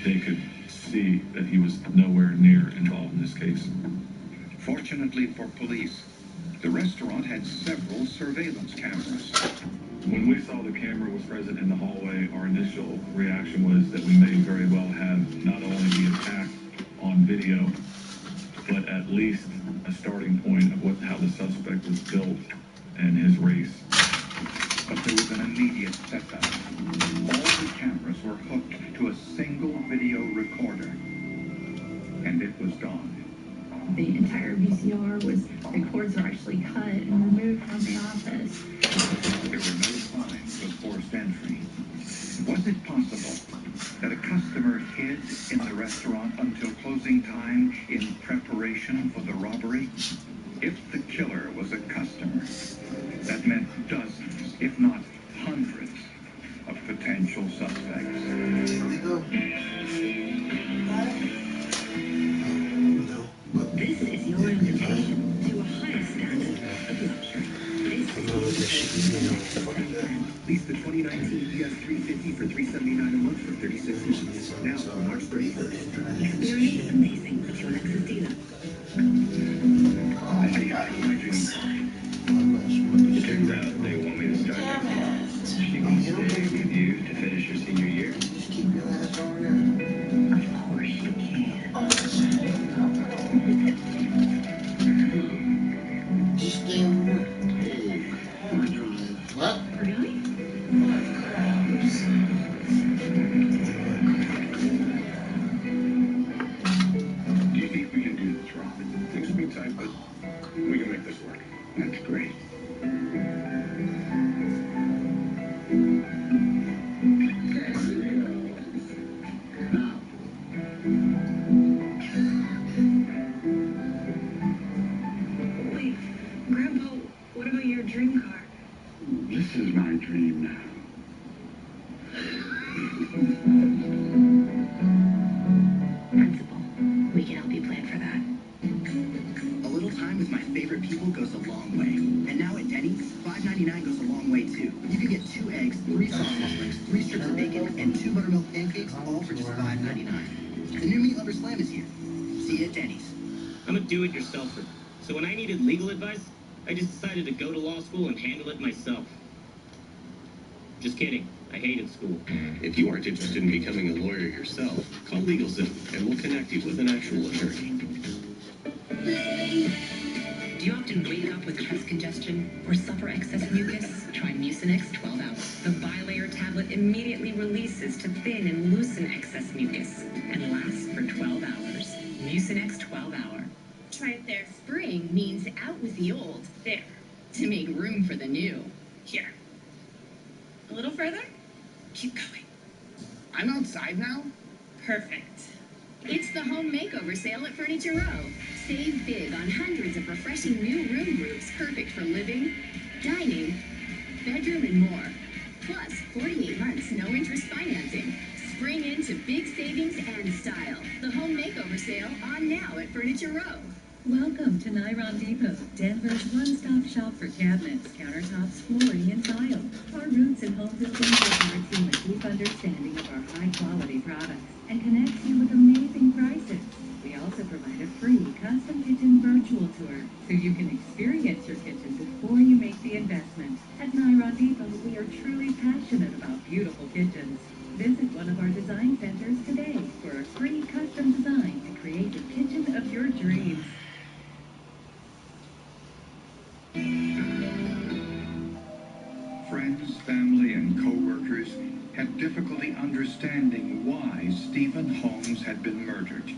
Speaker 13: they could see that he was nowhere near involved in this case.
Speaker 7: Fortunately for police, the restaurant had several surveillance cameras.
Speaker 13: When we saw the camera was present in the hallway, our initial reaction was that we may very well have not only the attack on video, but at least a starting point of how the suspect was built and his race.
Speaker 7: But there was an immediate setup. All the cameras were hooked to a single video recorder, and it was gone.
Speaker 5: The entire VCR the cords were actually cut and removed from the office.
Speaker 7: There were no signs of forced entry. Was it possible that a customer hid in the restaurant until closing time in preparation for the robbery? If the killer was a customer, that meant dozens, if not hundreds, of potential suspects.
Speaker 11: This is your invitation to a higher standard of luxury.
Speaker 12: Lease the 2019 PS350 for $379 a month for 36 months. Now through March 31st.
Speaker 11: Experience amazing with your Lexus dealer.
Speaker 10: It turns out they want me to start next month. She can stay with you to finish her senior year.
Speaker 5: Just keep your ass over there.
Speaker 11: Of course you can.
Speaker 1: Just stay over there. What?
Speaker 11: Really?
Speaker 7: Do you think we can do this, Robin? Things will be tight, but we can make this work. That's great.
Speaker 5: Wait, Grandpa, what about your dream car?
Speaker 7: This is my dream now.
Speaker 11: Principal, we can help you plan for that.
Speaker 12: A little time with my favorite people goes a long way. And now at Denny's, $5.99 goes a long way too. You can get 2 eggs, 3 sausage links, 3 strips of bacon, and 2 buttermilk pancakes, all for just $5.99. The new Meat Lover Slam is here. See you at Denny's.
Speaker 21: I'm a do-it-yourselfer, so when I needed legal advice, I just decided to go to law school and handle it myself. Just kidding. I hated school.
Speaker 9: If you aren't interested in becoming a lawyer yourself, call LegalZoom and we'll connect you with an actual attorney.
Speaker 11: Do you often wake up with chest congestion or suffer excess mucus? Try Mucinex 12 Hours. The bilayer tablet immediately releases to thin and loosen excess mucus and lasts for 12 hours. Mucinex 12 Hour.
Speaker 22: Try it there. Spring means out with the old. There. To make room for the new. Here. A little further? Keep going.
Speaker 12: I'm outside now?
Speaker 22: Perfect. It's the home makeover sale at Furniture Row. Save big on hundreds of refreshing new room groups perfect for living, dining, bedroom, and more. Plus, 48 months, no interest financing. Spring into big savings and sale on now at Furniture Row.
Speaker 11: Welcome to Nylon Depot, Denver's one-stop shop for cabinets, countertops, flooring, and tile. Our roots in home building give our team a deep understanding of our high-quality products and connects you with amazing prices. We also provide a free custom kitchen virtual tour so you can experience your kitchen before you make the investment. At Nylon Depot, we are truly passionate about beautiful kitchens. Visit one of our design centers today for a free custom design to create the kitchen of your dreams.
Speaker 7: Friends, family, and co-workers had difficulty understanding why Stephen Holmes had been murdered.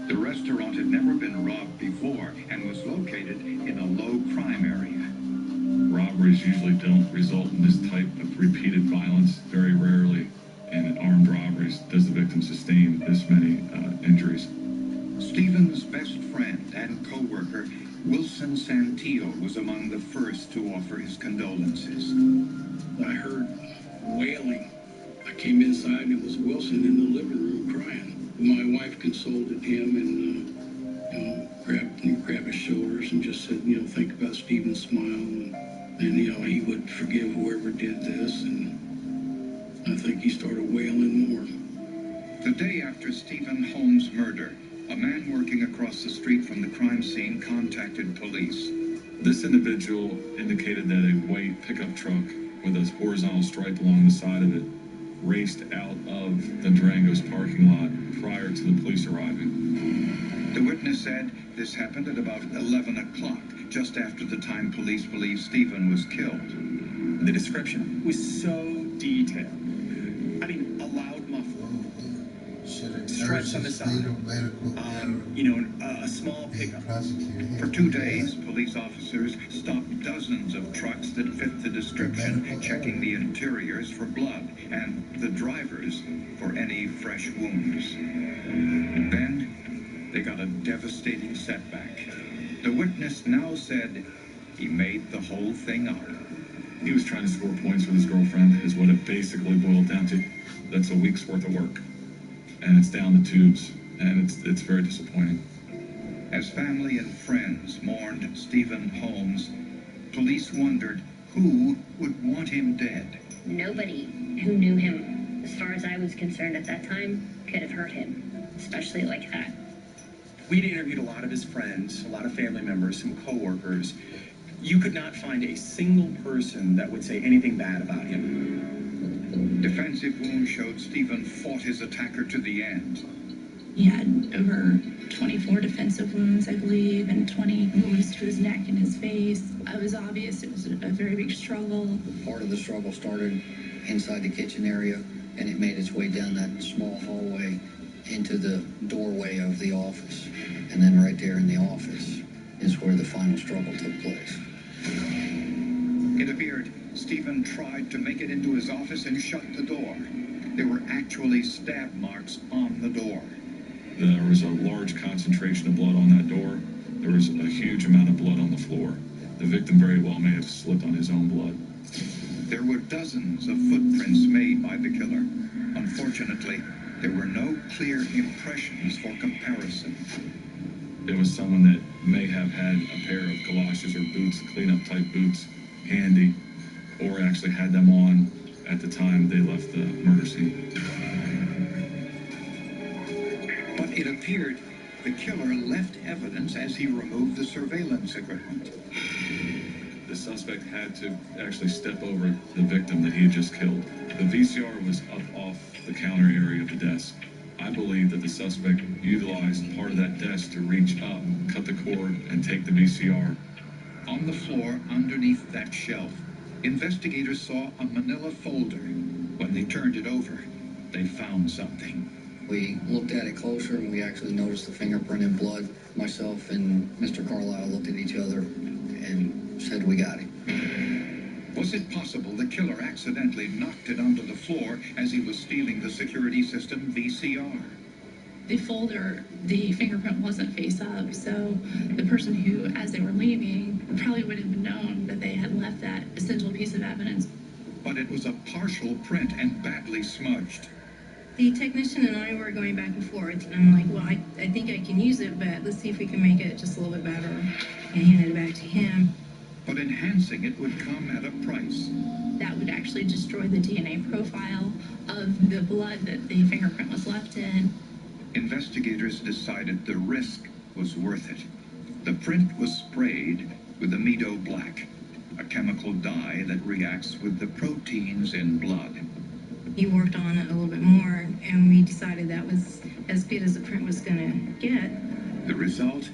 Speaker 7: The restaurant had never been robbed before and was located in a low-crime area.
Speaker 2: Robberies usually don't result in this type of repeated violence, very rarely. And in armed robberies does the victim sustain this many injuries.
Speaker 7: Stephen's best friend and co-worker, Wilson Santillo, was among the first to offer his condolences.
Speaker 4: I heard wailing. I came inside and it was Wilson in the living room crying. My wife consoled him and grabbed his shoulders and just said, think about Stephen's smile and he would forgive whoever did this. And I think he started wailing more.
Speaker 7: The day after Stephen Holmes' murder, a man working across the street from the crime scene contacted police.
Speaker 2: This individual indicated that a white pickup truck with a horizontal stripe along the side of it raced out of the Durango's parking lot prior to the police arriving.
Speaker 7: The witness said this happened at about 11 o'clock, just after the time police believe Stephen was killed.
Speaker 10: The description was so detailed. I mean, a loud muffler, stripes on the side, a small pickup.
Speaker 7: For 2 days, police officers stopped dozens of trucks that fit the description, checking the interiors for blood and the drivers for any fresh wounds. Then, they got a devastating setback. The witness now said he made the whole thing up.
Speaker 2: He was trying to score points with his girlfriend, is what it basically boiled down to. That's a week's worth of work. And it's down the tubes, and it's very disappointing.
Speaker 7: As family and friends mourned Stephen Holmes, police wondered who would want him dead.
Speaker 23: Nobody who knew him, as far as I was concerned at that time, could have hurt him, especially like that.
Speaker 10: We'd interviewed a lot of his friends, a lot of family members, some co-workers. You could not find a single person that would say anything bad about him.
Speaker 7: Defensive wounds showed Stephen fought his attacker to the end.
Speaker 5: He had over 24 defensive wounds, I believe, and 20 wounds to his neck and his face. It was obvious it was a very big struggle.
Speaker 24: Part of the struggle started inside the kitchen area, and it made its way down that small hallway into the doorway of the office. And then right there in the office is where the final struggle took place.
Speaker 7: It appeared Stephen tried to make it into his office and shut the door. There were actually stab marks on the door.
Speaker 2: There was a large concentration of blood on that door. There was a huge amount of blood on the floor. The victim very well may have slipped on his own blood.
Speaker 7: There were dozens of footprints made by the killer. Unfortunately, there were no clear impressions for comparison.
Speaker 2: It was someone that may have had a pair of galoshes or boots, cleanup type boots, handy, or actually had them on at the time they left the murder scene.
Speaker 7: But it appeared the killer left evidence as he removed the surveillance equipment.
Speaker 2: The suspect had to actually step over the victim that he had just killed. The VCR was up off the counter area of the desk. I believe that the suspect utilized part of that desk to reach up, cut the cord, and take the VCR.
Speaker 7: On the floor underneath that shelf, investigators saw a manila folder. When they turned it over, they found something.
Speaker 24: We looked at it closer and we actually noticed the fingerprint in blood. Myself and Mr. Carlisle looked at each other and said, we got him.
Speaker 7: Was it possible the killer accidentally knocked it onto the floor as he was stealing the security system VCR?
Speaker 5: The folder, the fingerprint wasn't face up, so the person who, as they were leaving, probably wouldn't have known that they had left that essential piece of evidence.
Speaker 7: But it was a partial print and badly smudged.
Speaker 6: the technician and I were going back and forth, and I'm like, well, I think I can use it, but let's see if we can make it just a little bit better, and handed it back to him.
Speaker 7: But enhancing it would come at a price.
Speaker 5: That would actually destroy the DNA profile of the blood that the fingerprint was left in.
Speaker 7: Investigators decided the risk was worth it. The print was sprayed with amido black, a chemical dye that reacts with the proteins in blood.
Speaker 6: He worked on it a little bit more, and we decided that was as good as the print was going to get.
Speaker 7: The result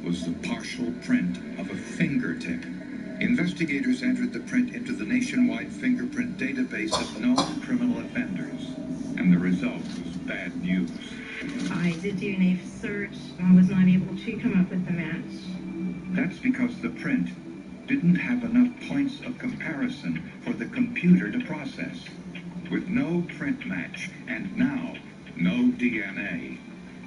Speaker 7: was the partial print of a fingertip. Investigators entered the print into the nationwide fingerprint database of known criminal offenders, and the result was bad news.
Speaker 6: I did DNA search. I was not able to come up with the match.
Speaker 7: That's because the print didn't have enough points of comparison for the computer to process. With no print match, and now no DNA,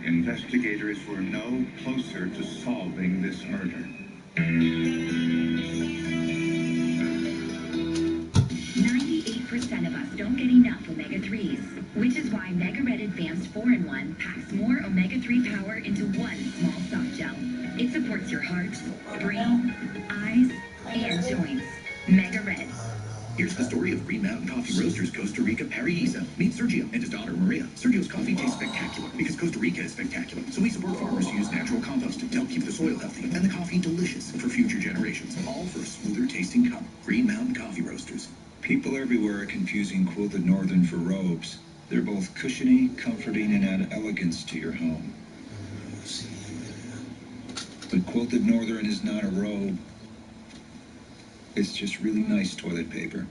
Speaker 7: investigators were no closer to solving this murder.
Speaker 11: 98% of us don't get enough omega-3s, which is why Mega Red Advanced 4-in-1 packs more omega-3 power into one small soft gel. It supports your heart, brain, eyes, and joints. Mega Red.
Speaker 12: Here's the story of Green Mountain Coffee Roasters Costa Rica Paraiso. Meet Sergio and his daughter Maria. Sergio's coffee tastes spectacular because Costa Rica is spectacular. So we support farmers who use natural compost to help keep the soil healthy and the coffee delicious for future generations. All for a smoother tasting cup. Green Mountain Coffee Roasters.
Speaker 14: People everywhere are confusing Quilted Northern for robes. They're both cushiony, comforting, and add elegance to your home. But Quilted Northern is not a robe. It's just really nice toilet paper.